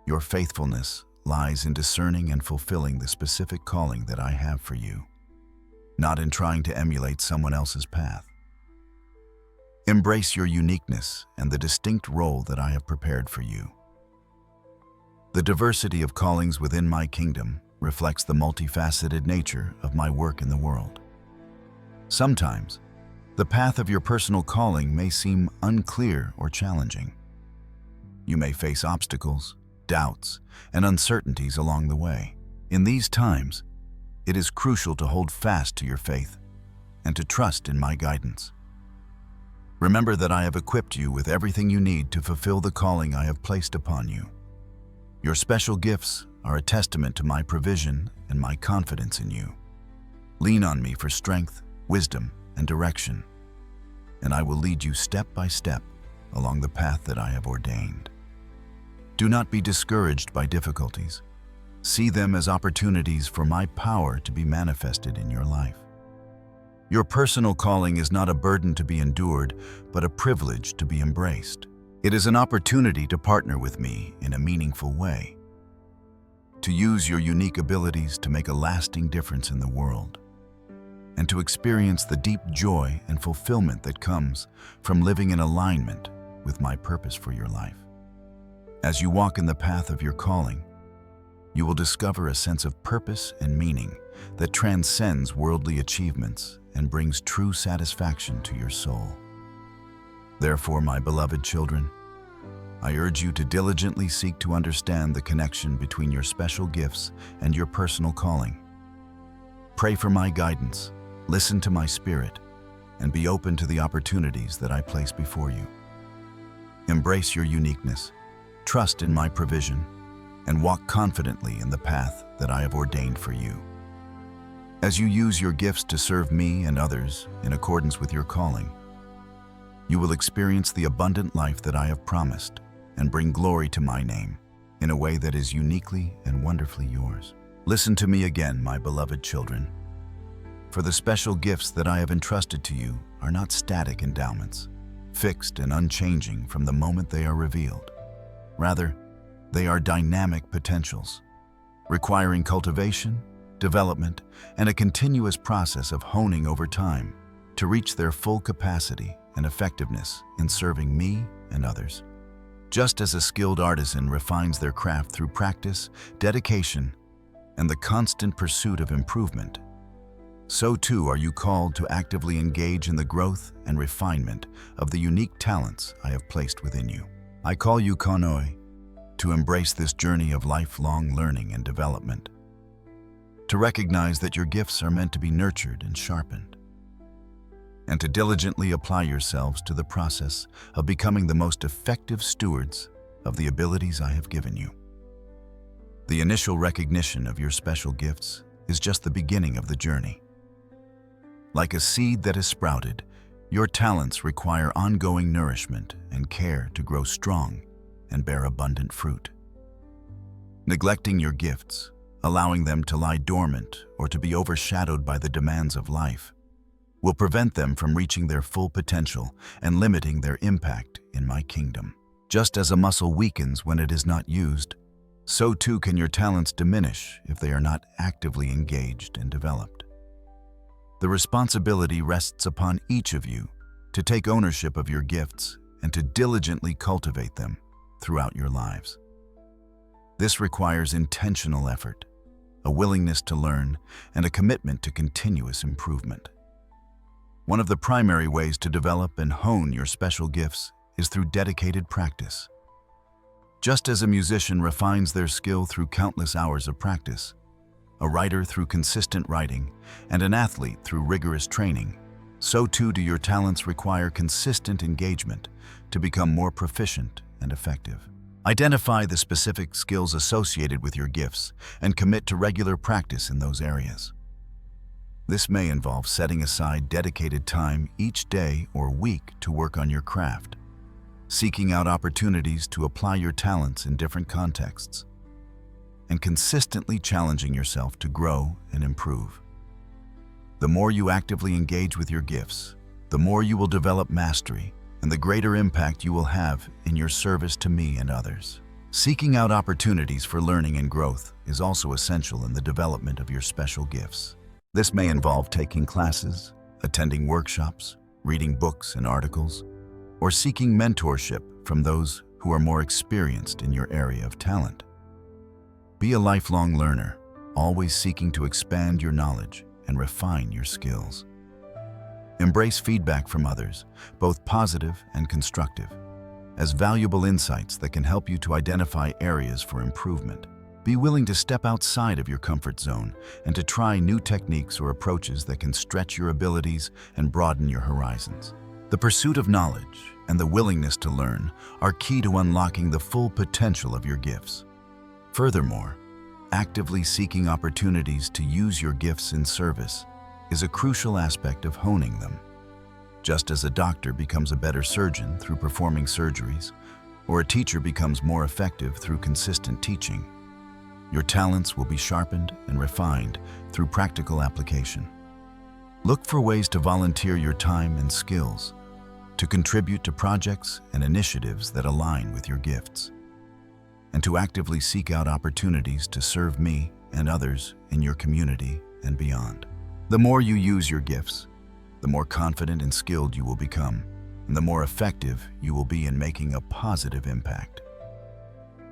Your faithfulness lies in discerning and fulfilling the specific calling that I have for you, not in trying to emulate someone else's path. Embrace your uniqueness and the distinct role that I have prepared for you. The diversity of callings within my kingdom reflects the multifaceted nature of my work in the world. Sometimes, the path of your personal calling may seem unclear or challenging. You may face obstacles, doubts, and uncertainties along the way. In these times, it is crucial to hold fast to your faith and to trust in my guidance. Remember that I have equipped you with everything you need to fulfill the calling I have placed upon you. Your special gifts are a testament to my provision and my confidence in you. Lean on me for strength, wisdom, and direction, and I will lead you step by step along the path that I have ordained. Do not be discouraged by difficulties. See them as opportunities for my power to be manifested in your life. Your personal calling is not a burden to be endured, but a privilege to be embraced. It is an opportunity to partner with me in a meaningful way, to use your unique abilities to make a lasting difference in the world, and to experience the deep joy and fulfillment that comes from living in alignment with my purpose for your life. As you walk in the path of your calling, you will discover a sense of purpose and meaning that transcends worldly achievements and brings true satisfaction to your soul. Therefore, my beloved children, I urge you to diligently seek to understand the connection between your special gifts and your personal calling. Pray for my guidance, listen to my spirit, and be open to the opportunities that I place before you. Embrace your uniqueness, trust in my provision, and walk confidently in the path that I have ordained for you. As you use your gifts to serve me and others in accordance with your calling, you will experience the abundant life that I have promised and bring glory to my name in a way that is uniquely and wonderfully yours. Listen to me again, my beloved children, for the special gifts that I have entrusted to you are not static endowments, fixed and unchanging from the moment they are revealed. Rather, they are dynamic potentials, requiring cultivation, development, and a continuous process of honing over time. to reach their full capacity and effectiveness in serving me and others. Just as a skilled artisan refines their craft through practice, dedication, and the constant pursuit of improvement, so too are you called to actively engage in the growth and refinement of the unique talents I have placed within you. I call you Konoi to embrace this journey of lifelong learning and development, to recognize that your gifts are meant to be nurtured and sharpened, and to diligently apply yourselves to the process of becoming the most effective stewards of the abilities I have given you. The initial recognition of your special gifts is just the beginning of the journey. Like a seed that is sprouted, your talents require ongoing nourishment and care to grow strong and bear abundant fruit. Neglecting your gifts, allowing them to lie dormant or to be overshadowed by the demands of life, will prevent them from reaching their full potential and limiting their impact in my kingdom. Just as a muscle weakens when it is not used, so too can your talents diminish if they are not actively engaged and developed. The responsibility rests upon each of you to take ownership of your gifts and to diligently cultivate them throughout your lives. This requires intentional effort, a willingness to learn, and a commitment to continuous improvement. One of the primary ways to develop and hone your special gifts is through dedicated practice. Just as a musician refines their skill through countless hours of practice, a writer through consistent writing, and an athlete through rigorous training, so too do your talents require consistent engagement to become more proficient and effective. Identify the specific skills associated with your gifts and commit to regular practice in those areas. This may involve setting aside dedicated time each day or week to work on your craft, seeking out opportunities to apply your talents in different contexts, and consistently challenging yourself to grow and improve. The more you actively engage with your gifts, the more you will develop mastery and the greater impact you will have in your service to me and others. Seeking out opportunities for learning and growth is also essential in the development of your special gifts. This may involve taking classes, attending workshops, reading books and articles, or seeking mentorship from those who are more experienced in your area of talent. Be a lifelong learner, always seeking to expand your knowledge and refine your skills. Embrace feedback from others, both positive and constructive, as valuable insights that can help you to identify areas for improvement. Be willing to step outside of your comfort zone and to try new techniques or approaches that can stretch your abilities and broaden your horizons. The pursuit of knowledge and the willingness to learn are key to unlocking the full potential of your gifts. Furthermore, actively seeking opportunities to use your gifts in service is a crucial aspect of honing them. Just as a doctor becomes a better surgeon through performing surgeries, or a teacher becomes more effective through consistent teaching, your talents will be sharpened and refined through practical application. Look for ways to volunteer your time and skills, to contribute to projects and initiatives that align with your gifts, and to actively seek out opportunities to serve me and others in your community and beyond. The more you use your gifts, the more confident and skilled you will become, and the more effective you will be in making a positive impact.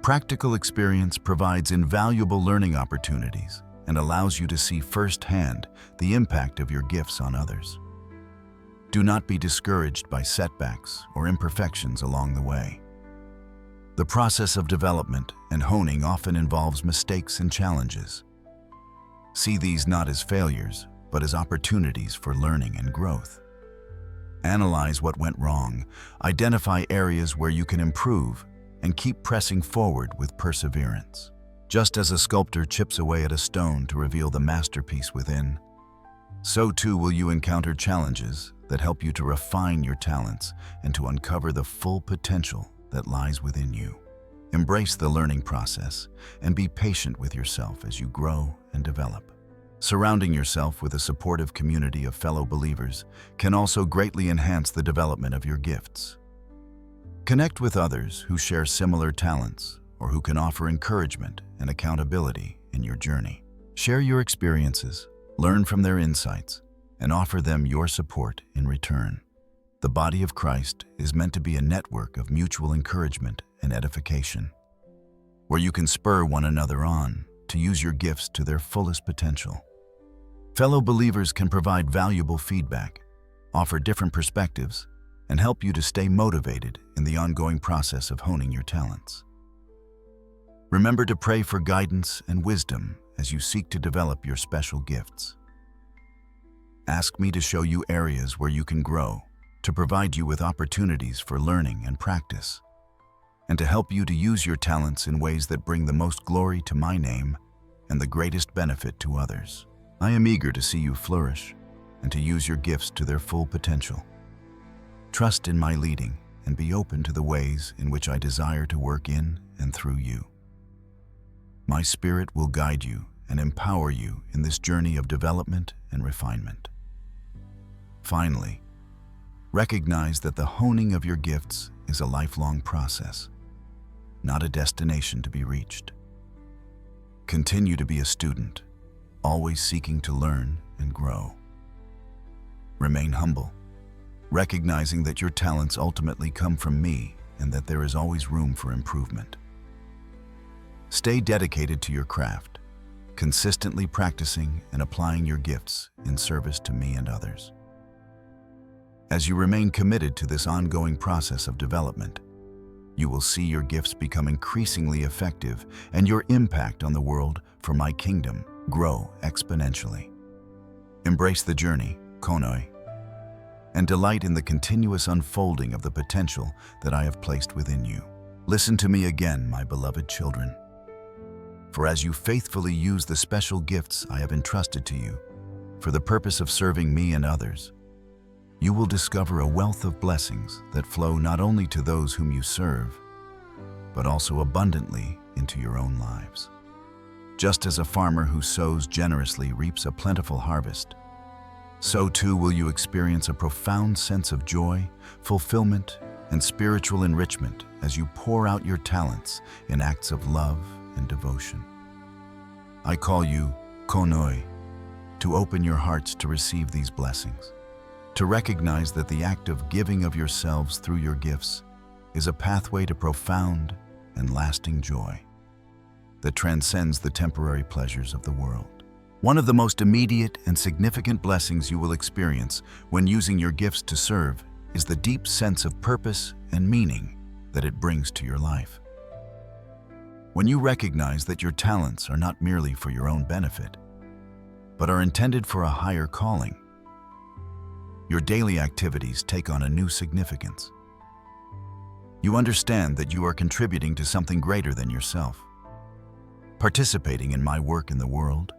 Practical experience provides invaluable learning opportunities and allows you to see firsthand the impact of your gifts on others. Do not be discouraged by setbacks or imperfections along the way. The process of development and honing often involves mistakes and challenges. See these not as failures, but as opportunities for learning and growth. Analyze what went wrong, identify areas where you can improve, and keep pressing forward with perseverance. Just as a sculptor chips away at a stone to reveal the masterpiece within, so too will you encounter challenges that help you to refine your talents and to uncover the full potential that lies within you. Embrace the learning process and be patient with yourself as you grow and develop. Surrounding yourself with a supportive community of fellow believers can also greatly enhance the development of your gifts. Connect with others who share similar talents or who can offer encouragement and accountability in your journey. Share your experiences, learn from their insights, and offer them your support in return. The body of Christ is meant to be a network of mutual encouragement and edification, where you can spur one another on to use your gifts to their fullest potential. Fellow believers can provide valuable feedback, offer different perspectives, and help you to stay motivated in the ongoing process of honing your talents. Remember to pray for guidance and wisdom as you seek to develop your special gifts. Ask me to show you areas where you can grow, to provide you with opportunities for learning and practice, and to help you to use your talents in ways that bring the most glory to my name and the greatest benefit to others. I am eager to see you flourish and to use your gifts to their full potential. Trust in my leading and be open to the ways in which I desire to work in and through you. My Spirit will guide you and empower you in this journey of development and refinement. Finally, recognize that the honing of your gifts is a lifelong process, not a destination to be reached. Continue to be a student, always seeking to learn and grow. Remain humble, recognizing that your talents ultimately come from me and that there is always room for improvement. Stay dedicated to your craft, consistently practicing and applying your gifts in service to me and others. As you remain committed to this ongoing process of development, you will see your gifts become increasingly effective and your impact on the world for my kingdom grow exponentially. Embrace the journey, konoi, and delight in the continuous unfolding of the potential that I have placed within you. Listen to me again, my beloved children. For as you faithfully use the special gifts I have entrusted to you for the purpose of serving me and others, you will discover a wealth of blessings that flow not only to those whom you serve, but also abundantly into your own lives. Just as a farmer who sows generously reaps a plentiful harvest, so too will you experience a profound sense of joy, fulfillment, and spiritual enrichment as you pour out your talents in acts of love and devotion. I call you, konoi, to open your hearts to receive these blessings, to recognize that the act of giving of yourselves through your gifts is a pathway to profound and lasting joy that transcends the temporary pleasures of the world. One of the most immediate and significant blessings you will experience when using your gifts to serve is the deep sense of purpose and meaning that it brings to your life. When you recognize that your talents are not merely for your own benefit, but are intended for a higher calling, your daily activities take on a new significance. You understand that you are contributing to something greater than yourself, participating in my work in the world,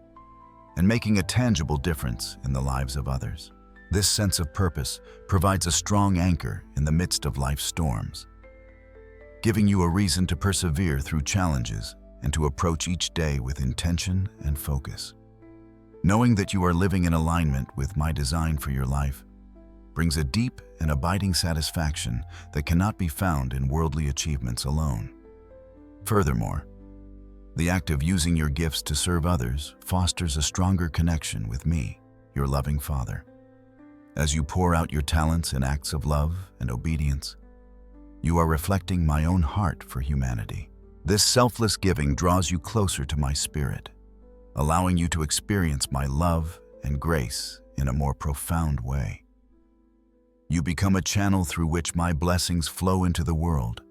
and making a tangible difference in the lives of others. This sense of purpose provides a strong anchor in the midst of life's storms, giving you a reason to persevere through challenges and to approach each day with intention and focus. Knowing that you are living in alignment with my design for your life brings a deep and abiding satisfaction that cannot be found in worldly achievements alone. Furthermore, the act of using your gifts to serve others fosters a stronger connection with me, your loving Father. As you pour out your talents in acts of love and obedience, you are reflecting my own heart for humanity. This selfless giving draws you closer to my spirit, allowing you to experience my love and grace in a more profound way. You become a channel through which my blessings flow into the world,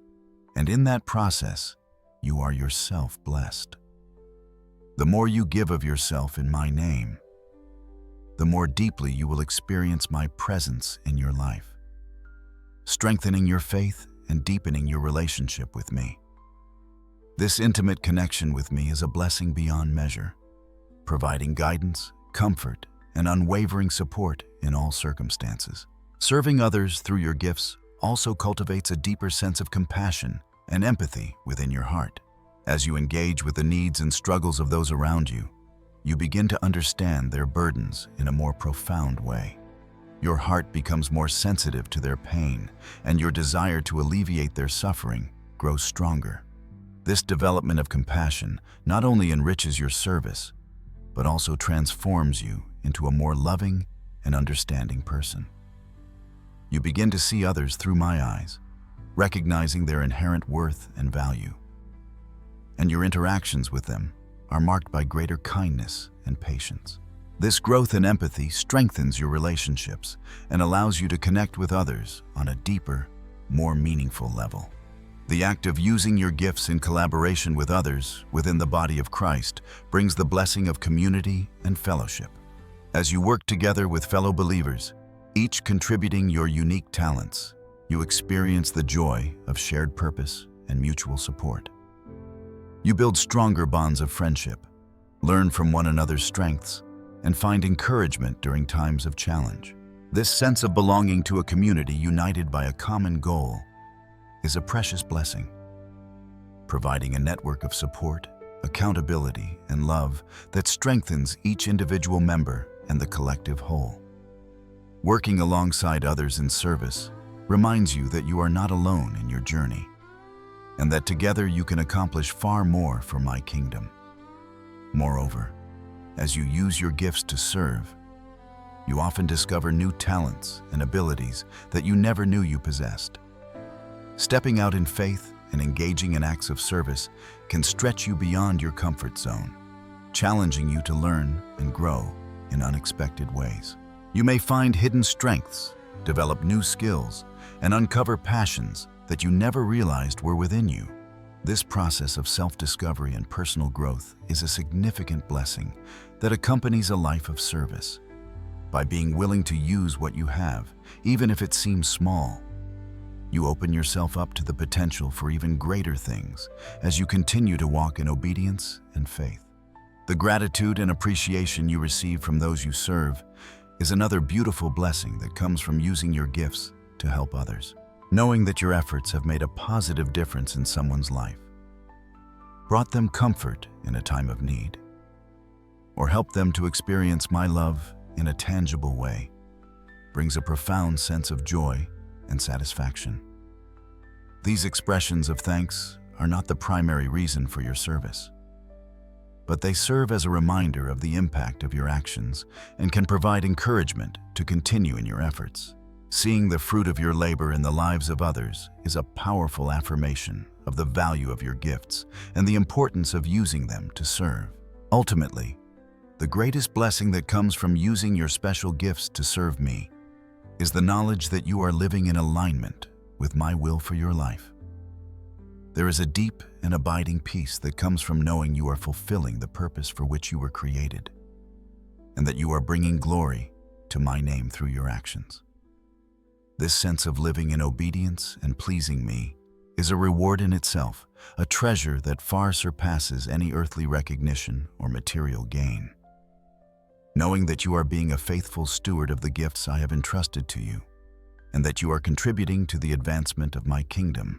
and in that process, you are yourself blessed. The more you give of yourself in my name, the more deeply you will experience my presence in your life, strengthening your faith and deepening your relationship with me. This intimate connection with me is a blessing beyond measure, providing guidance, comfort, and unwavering support in all circumstances. Serving others through your gifts also cultivates a deeper sense of compassion and empathy within your heart. As you engage with the needs and struggles of those around you, you begin to understand their burdens in a more profound way. Your heart becomes more sensitive to their pain, and your desire to alleviate their suffering grows stronger. This development of compassion not only enriches your service, but also transforms you into a more loving and understanding person. You begin to see others through my eyes, recognizing their inherent worth and value. And your interactions with them are marked by greater kindness and patience. This growth in empathy strengthens your relationships and allows you to connect with others on a deeper, more meaningful level. The act of using your gifts in collaboration with others within the body of Christ brings the blessing of community and fellowship. As you work together with fellow believers, each contributing your unique talents, you experience the joy of shared purpose and mutual support. You build stronger bonds of friendship, learn from one another's strengths, and find encouragement during times of challenge. This sense of belonging to a community united by a common goal is a precious blessing, providing a network of support, accountability, and love that strengthens each individual member and the collective whole. Working alongside others in service reminds you that you are not alone in your journey, and that together you can accomplish far more for my kingdom. Moreover, as you use your gifts to serve, you often discover new talents and abilities that you never knew you possessed. Stepping out in faith and engaging in acts of service can stretch you beyond your comfort zone, challenging you to learn and grow in unexpected ways. You may find hidden strengths, develop new skills, and uncover passions that you never realized were within you. This process of self-discovery and personal growth is a significant blessing that accompanies a life of service. By being willing to use what you have, even if it seems small, you open yourself up to the potential for even greater things as you continue to walk in obedience and faith. The gratitude and appreciation you receive from those you serve is another beautiful blessing that comes from using your gifts to help others. Knowing that your efforts have made a positive difference in someone's life, brought them comfort in a time of need, or helped them to experience my love in a tangible way, brings a profound sense of joy and satisfaction. These expressions of thanks are not the primary reason for your service, but they serve as a reminder of the impact of your actions and can provide encouragement to continue in your efforts. Seeing the fruit of your labor in the lives of others is a powerful affirmation of the value of your gifts and the importance of using them to serve. Ultimately, the greatest blessing that comes from using your special gifts to serve me is the knowledge that you are living in alignment with my will for your life. There is a deep and abiding peace that comes from knowing you are fulfilling the purpose for which you were created, and that you are bringing glory to my name through your actions. This sense of living in obedience and pleasing me is a reward in itself, a treasure that far surpasses any earthly recognition or material gain. Knowing that you are being a faithful steward of the gifts I have entrusted to you, and that you are contributing to the advancement of my kingdom,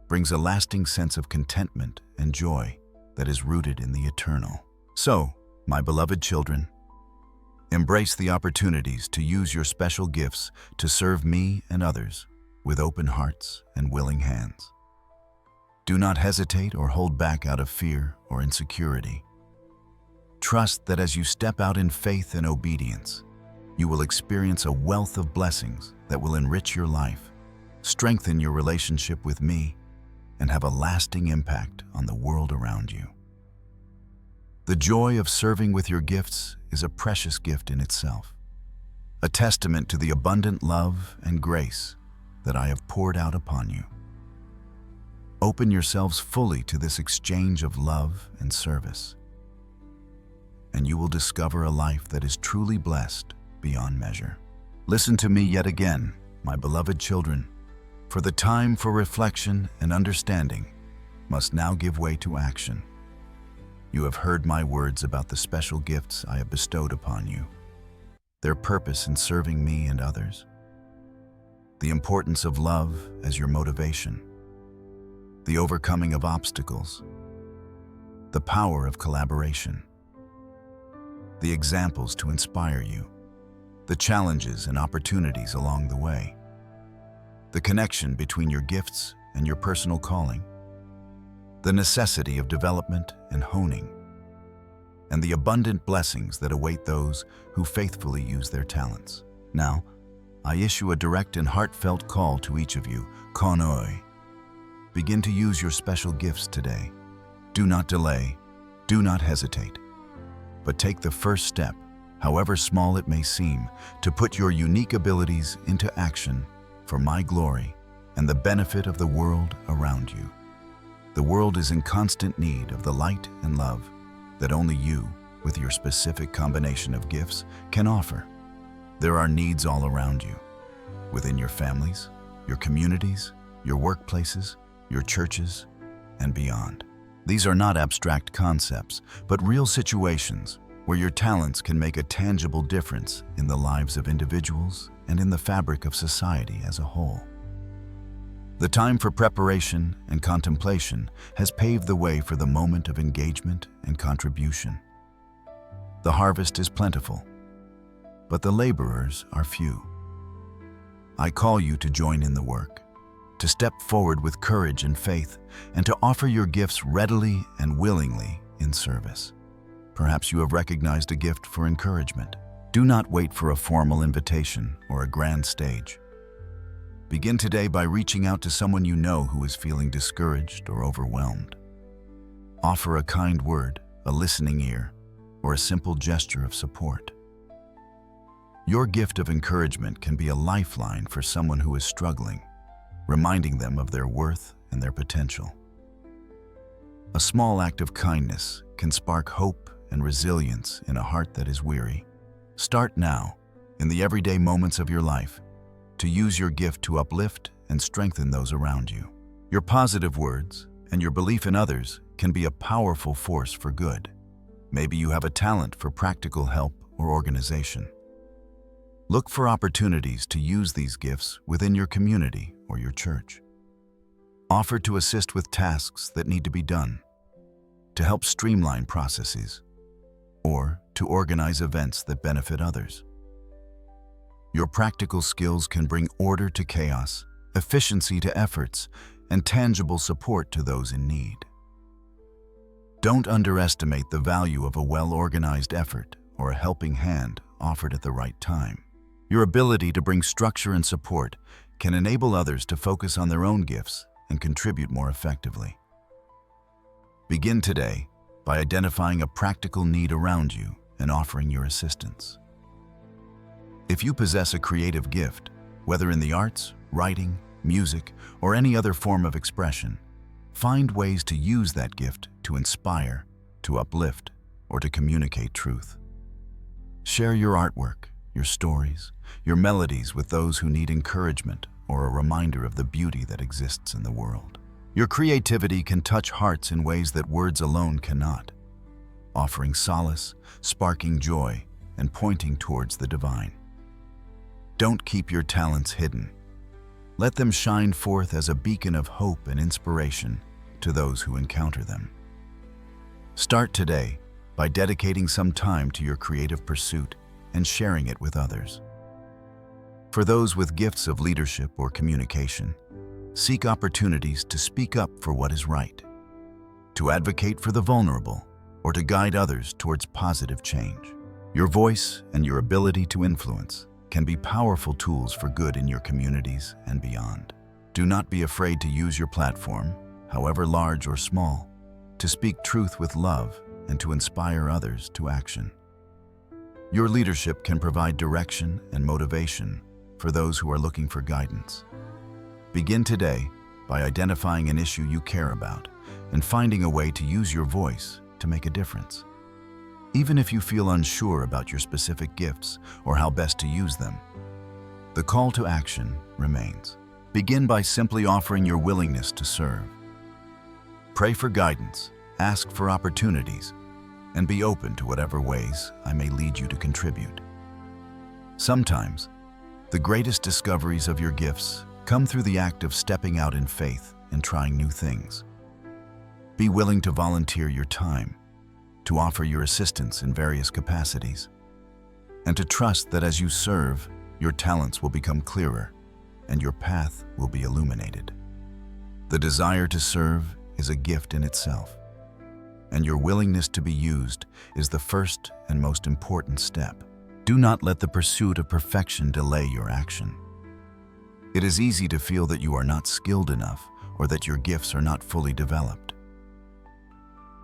brings a lasting sense of contentment and joy that is rooted in the eternal. So, my beloved children, embrace the opportunities to use your special gifts to serve me and others with open hearts and willing hands. Do not hesitate or hold back out of fear or insecurity. Trust that as you step out in faith and obedience, you will experience a wealth of blessings that will enrich your life, strengthen your relationship with me, and have a lasting impact on the world around you. The joy of serving with your gifts is a precious gift in itself, a testament to the abundant love and grace that I have poured out upon you. Open yourselves fully to this exchange of love and service, and you will discover a life that is truly blessed beyond measure. Listen to me yet again, my beloved children, for the time for reflection and understanding must now give way to action. You have heard my words about the special gifts I have bestowed upon you, their purpose in serving me and others, the importance of love as your motivation, the overcoming of obstacles, the power of collaboration, the examples to inspire you, the challenges and opportunities along the way, the connection between your gifts and your personal calling, the necessity of development and honing, and the abundant blessings that await those who faithfully use their talents. Now, I issue a direct and heartfelt call to each of you. Konoi. Begin to use your special gifts today. Do not delay, do not hesitate, but take the first step, however small it may seem, to put your unique abilities into action for my glory and the benefit of the world around you. The world is in constant need of the light and love that only you, with your specific combination of gifts, can offer. There are needs all around you, within your families, your communities, your workplaces, your churches, and beyond. These are not abstract concepts, but real situations where your talents can make a tangible difference in the lives of individuals and in the fabric of society as a whole. The time for preparation and contemplation has paved the way for the moment of engagement and contribution. The harvest is plentiful, but the laborers are few. I call you to join in the work, to step forward with courage and faith, and to offer your gifts readily and willingly in service. Perhaps you have recognized a gift for encouragement. Do not wait for a formal invitation or a grand stage. Begin today by reaching out to someone you know who is feeling discouraged or overwhelmed. Offer a kind word, a listening ear, or a simple gesture of support. Your gift of encouragement can be a lifeline for someone who is struggling, reminding them of their worth and their potential. A small act of kindness can spark hope and resilience in a heart that is weary. Start now, in the everyday moments of your life, to use your gift to uplift and strengthen those around you. Your positive words and your belief in others can be a powerful force for good. Maybe you have a talent for practical help or organization. Look for opportunities to use these gifts within your community or your church. Offer to assist with tasks that need to be done, to help streamline processes, or to organize events that benefit others. Your practical skills can bring order to chaos, efficiency to efforts, and tangible support to those in need. Don't underestimate the value of a well-organized effort or a helping hand offered at the right time. Your ability to bring structure and support can enable others to focus on their own gifts and contribute more effectively. Begin today by identifying a practical need around you and offering your assistance. If you possess a creative gift, whether in the arts, writing, music, or any other form of expression, find ways to use that gift to inspire, to uplift, or to communicate truth. Share your artwork, your stories, your melodies with those who need encouragement or a reminder of the beauty that exists in the world. Your creativity can touch hearts in ways that words alone cannot, offering solace, sparking joy, and pointing towards the divine. Don't keep your talents hidden. Let them shine forth as a beacon of hope and inspiration to those who encounter them. Start today by dedicating some time to your creative pursuit and sharing it with others. For those with gifts of leadership or communication, seek opportunities to speak up for what is right, to advocate for the vulnerable, or to guide others towards positive change. Your voice and your ability to influence can be powerful tools for good in your communities and beyond. Do not be afraid to use your platform, however large or small, to speak truth with love and to inspire others to action. Your leadership can provide direction and motivation for those who are looking for guidance. Begin today by identifying an issue you care about and finding a way to use your voice to make a difference. Even if you feel unsure about your specific gifts or how best to use them, the call to action remains. Begin by simply offering your willingness to serve. Pray for guidance, ask for opportunities, and be open to whatever ways I may lead you to contribute. Sometimes, the greatest discoveries of your gifts come through the act of stepping out in faith and trying new things. Be willing to volunteer your time, to offer your assistance in various capacities, and to trust that as you serve, your talents will become clearer and your path will be illuminated. The desire to serve is a gift in itself, and your willingness to be used is the first and most important step. Do not let the pursuit of perfection delay your action. It is easy to feel that you are not skilled enough or that your gifts are not fully developed.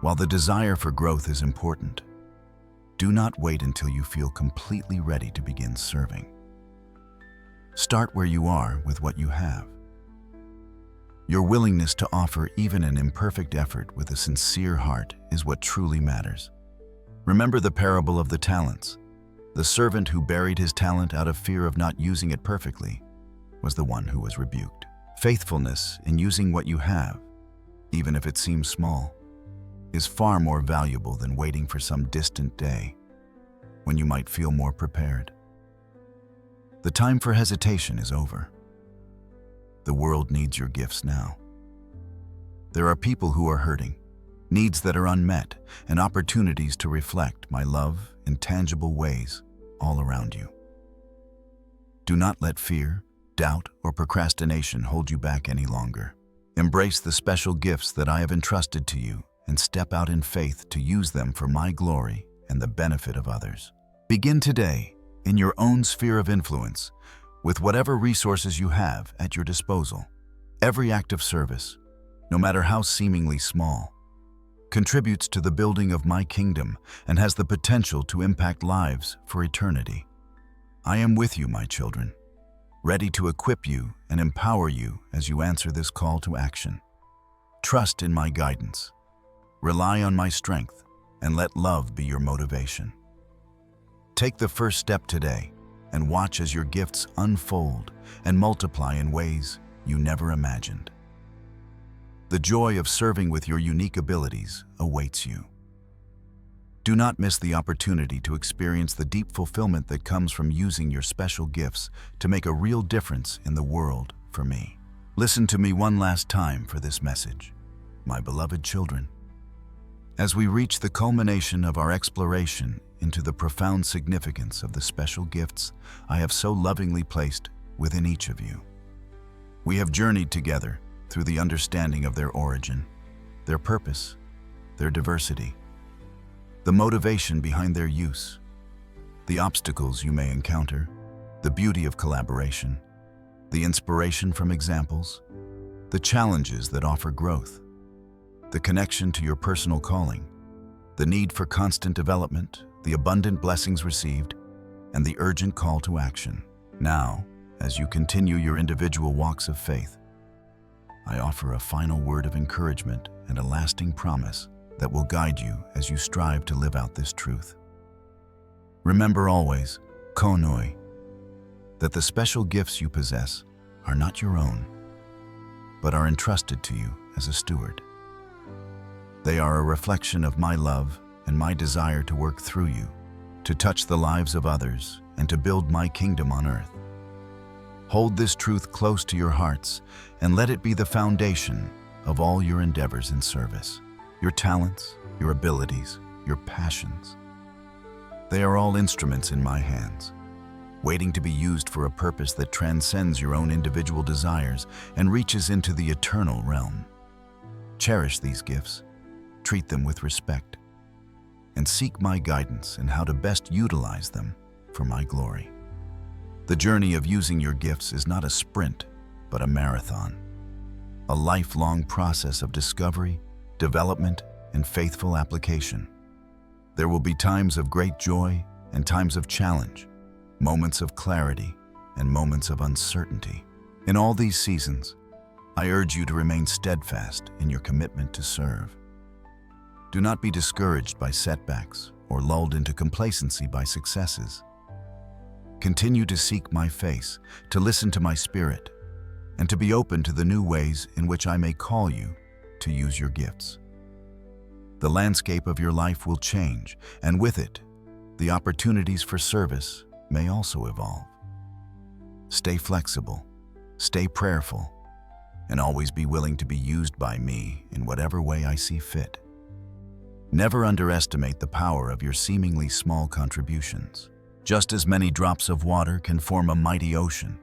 While the desire for growth is important, do not wait until you feel completely ready to begin serving. Start where you are with what you have. Your willingness to offer even an imperfect effort with a sincere heart is what truly matters. Remember the parable of the talents. The servant who buried his talent out of fear of not using it perfectly was the one who was rebuked. Faithfulness in using what you have, even if it seems small, is far more valuable than waiting for some distant day when you might feel more prepared. The time for hesitation is over. The world needs your gifts now. There are people who are hurting, needs that are unmet, and opportunities to reflect my love in tangible ways all around you. Do not let fear, doubt, or procrastination hold you back any longer. Embrace the special gifts that I have entrusted to you and step out in faith to use them for my glory and the benefit of others. Begin today in your own sphere of influence with whatever resources you have at your disposal. Every act of service, no matter how seemingly small, contributes to the building of my kingdom and has the potential to impact lives for eternity. I am with you, my children, ready to equip you and empower you as you answer this call to action. Trust in my guidance, rely on my strength, and let love be your motivation. Take the first step today and watch as your gifts unfold and multiply in ways you never imagined. The joy of serving with your unique abilities awaits you. Do not miss the opportunity to experience the deep fulfillment that comes from using your special gifts to make a real difference in the world for me. Listen to me one last time for this message, my beloved children. As we reach the culmination of our exploration into the profound significance of the special gifts I have so lovingly placed within each of you, we have journeyed together through the understanding of their origin, their purpose, their diversity, the motivation behind their use, the obstacles you may encounter, the beauty of collaboration, the inspiration from examples, the challenges that offer growth, the connection to your personal calling, the need for constant development, the abundant blessings received, and the urgent call to action. Now, as you continue your individual walks of faith, I offer a final word of encouragement and a lasting promise that will guide you as you strive to live out this truth. Remember always, konoi, that the special gifts you possess are not your own, but are entrusted to you as a steward. They are a reflection of my love and my desire to work through you, to touch the lives of others, and to build my kingdom on earth. Hold this truth close to your hearts and let it be the foundation of all your endeavors in service. Your talents, your abilities, your passions. They are all instruments in my hands, waiting to be used for a purpose that transcends your own individual desires and reaches into the eternal realm. Cherish these gifts, treat them with respect, and seek my guidance in how to best utilize them for my glory. The journey of using your gifts is not a sprint, but a marathon, a lifelong process of discovery, development, and faithful application. There will be times of great joy and times of challenge, moments of clarity and moments of uncertainty. In all these seasons, I urge you to remain steadfast in your commitment to serve. Do not be discouraged by setbacks or lulled into complacency by successes. Continue to seek my face, to listen to my spirit, and to be open to the new ways in which I may call you to use your gifts. The landscape of your life will change, and with it, the opportunities for service may also evolve. Stay flexible, stay prayerful, and always be willing to be used by me in whatever way I see fit. Never underestimate the power of your seemingly small contributions. Just as many drops of water can form a mighty ocean,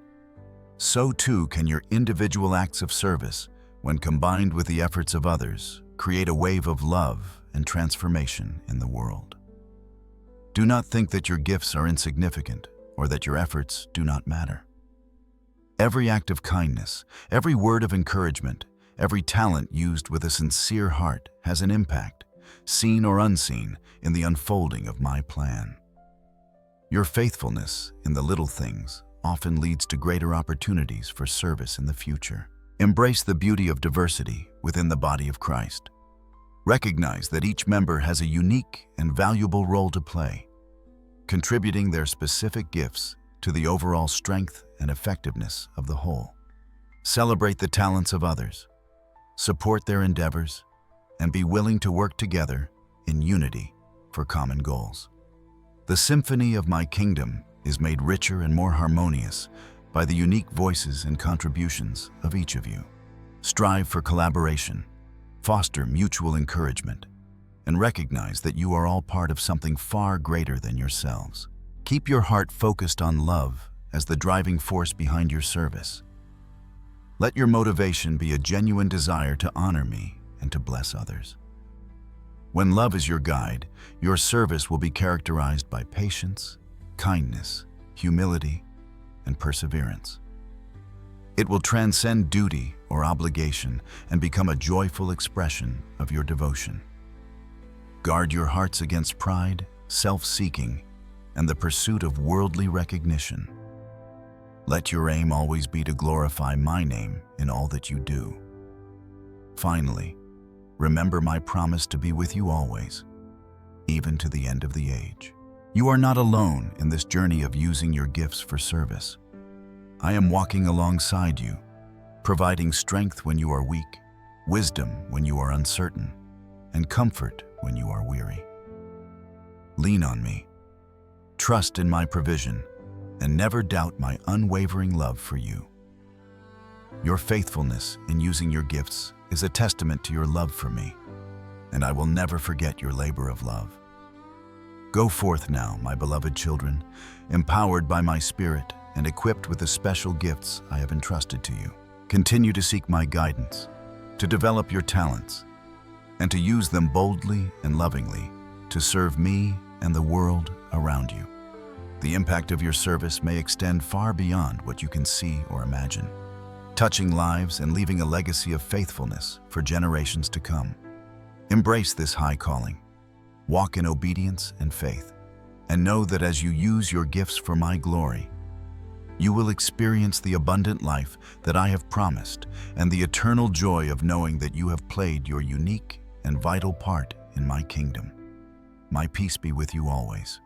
so too can your individual acts of service, when combined with the efforts of others, create a wave of love and transformation in the world. Do not think that your gifts are insignificant or that your efforts do not matter. Every act of kindness, every word of encouragement, every talent used with a sincere heart has an impact, seen or unseen, in the unfolding of my plan. Your faithfulness in the little things often leads to greater opportunities for service in the future. Embrace the beauty of diversity within the body of Christ. Recognize that each member has a unique and valuable role to play, contributing their specific gifts to the overall strength and effectiveness of the whole. Celebrate the talents of others, support their endeavors, and be willing to work together in unity for common goals. The symphony of my kingdom is made richer and more harmonious by the unique voices and contributions of each of you. Strive for collaboration, foster mutual encouragement, and recognize that you are all part of something far greater than yourselves. Keep your heart focused on love as the driving force behind your service. Let your motivation be a genuine desire to honor me and to bless others. When love is your guide, your service will be characterized by patience, kindness, humility, and perseverance. It will transcend duty or obligation and become a joyful expression of your devotion. Guard your hearts against pride, self-seeking, and the pursuit of worldly recognition. Let your aim always be to glorify my name in all that you do. Finally, remember my promise to be with you always, even to the end of the age. You are not alone in this journey of using your gifts for service. I am walking alongside you, providing strength when you are weak, wisdom when you are uncertain, and comfort when you are weary. Lean on me, trust in my provision, and never doubt my unwavering love for you. Your faithfulness in using your gifts is a testament to your love for me, and I will never forget your labor of love. Go forth now, my beloved children, empowered by my Spirit and equipped with the special gifts I have entrusted to you. Continue to seek my guidance, to develop your talents, and to use them boldly and lovingly to serve me and the world around you. The impact of your service may extend far beyond what you can see or imagine, touching lives and leaving a legacy of faithfulness for generations to come. Embrace this high calling, walk in obedience and faith, and know that as you use your gifts for my glory, you will experience the abundant life that I have promised and the eternal joy of knowing that you have played your unique and vital part in my kingdom. My peace be with you always.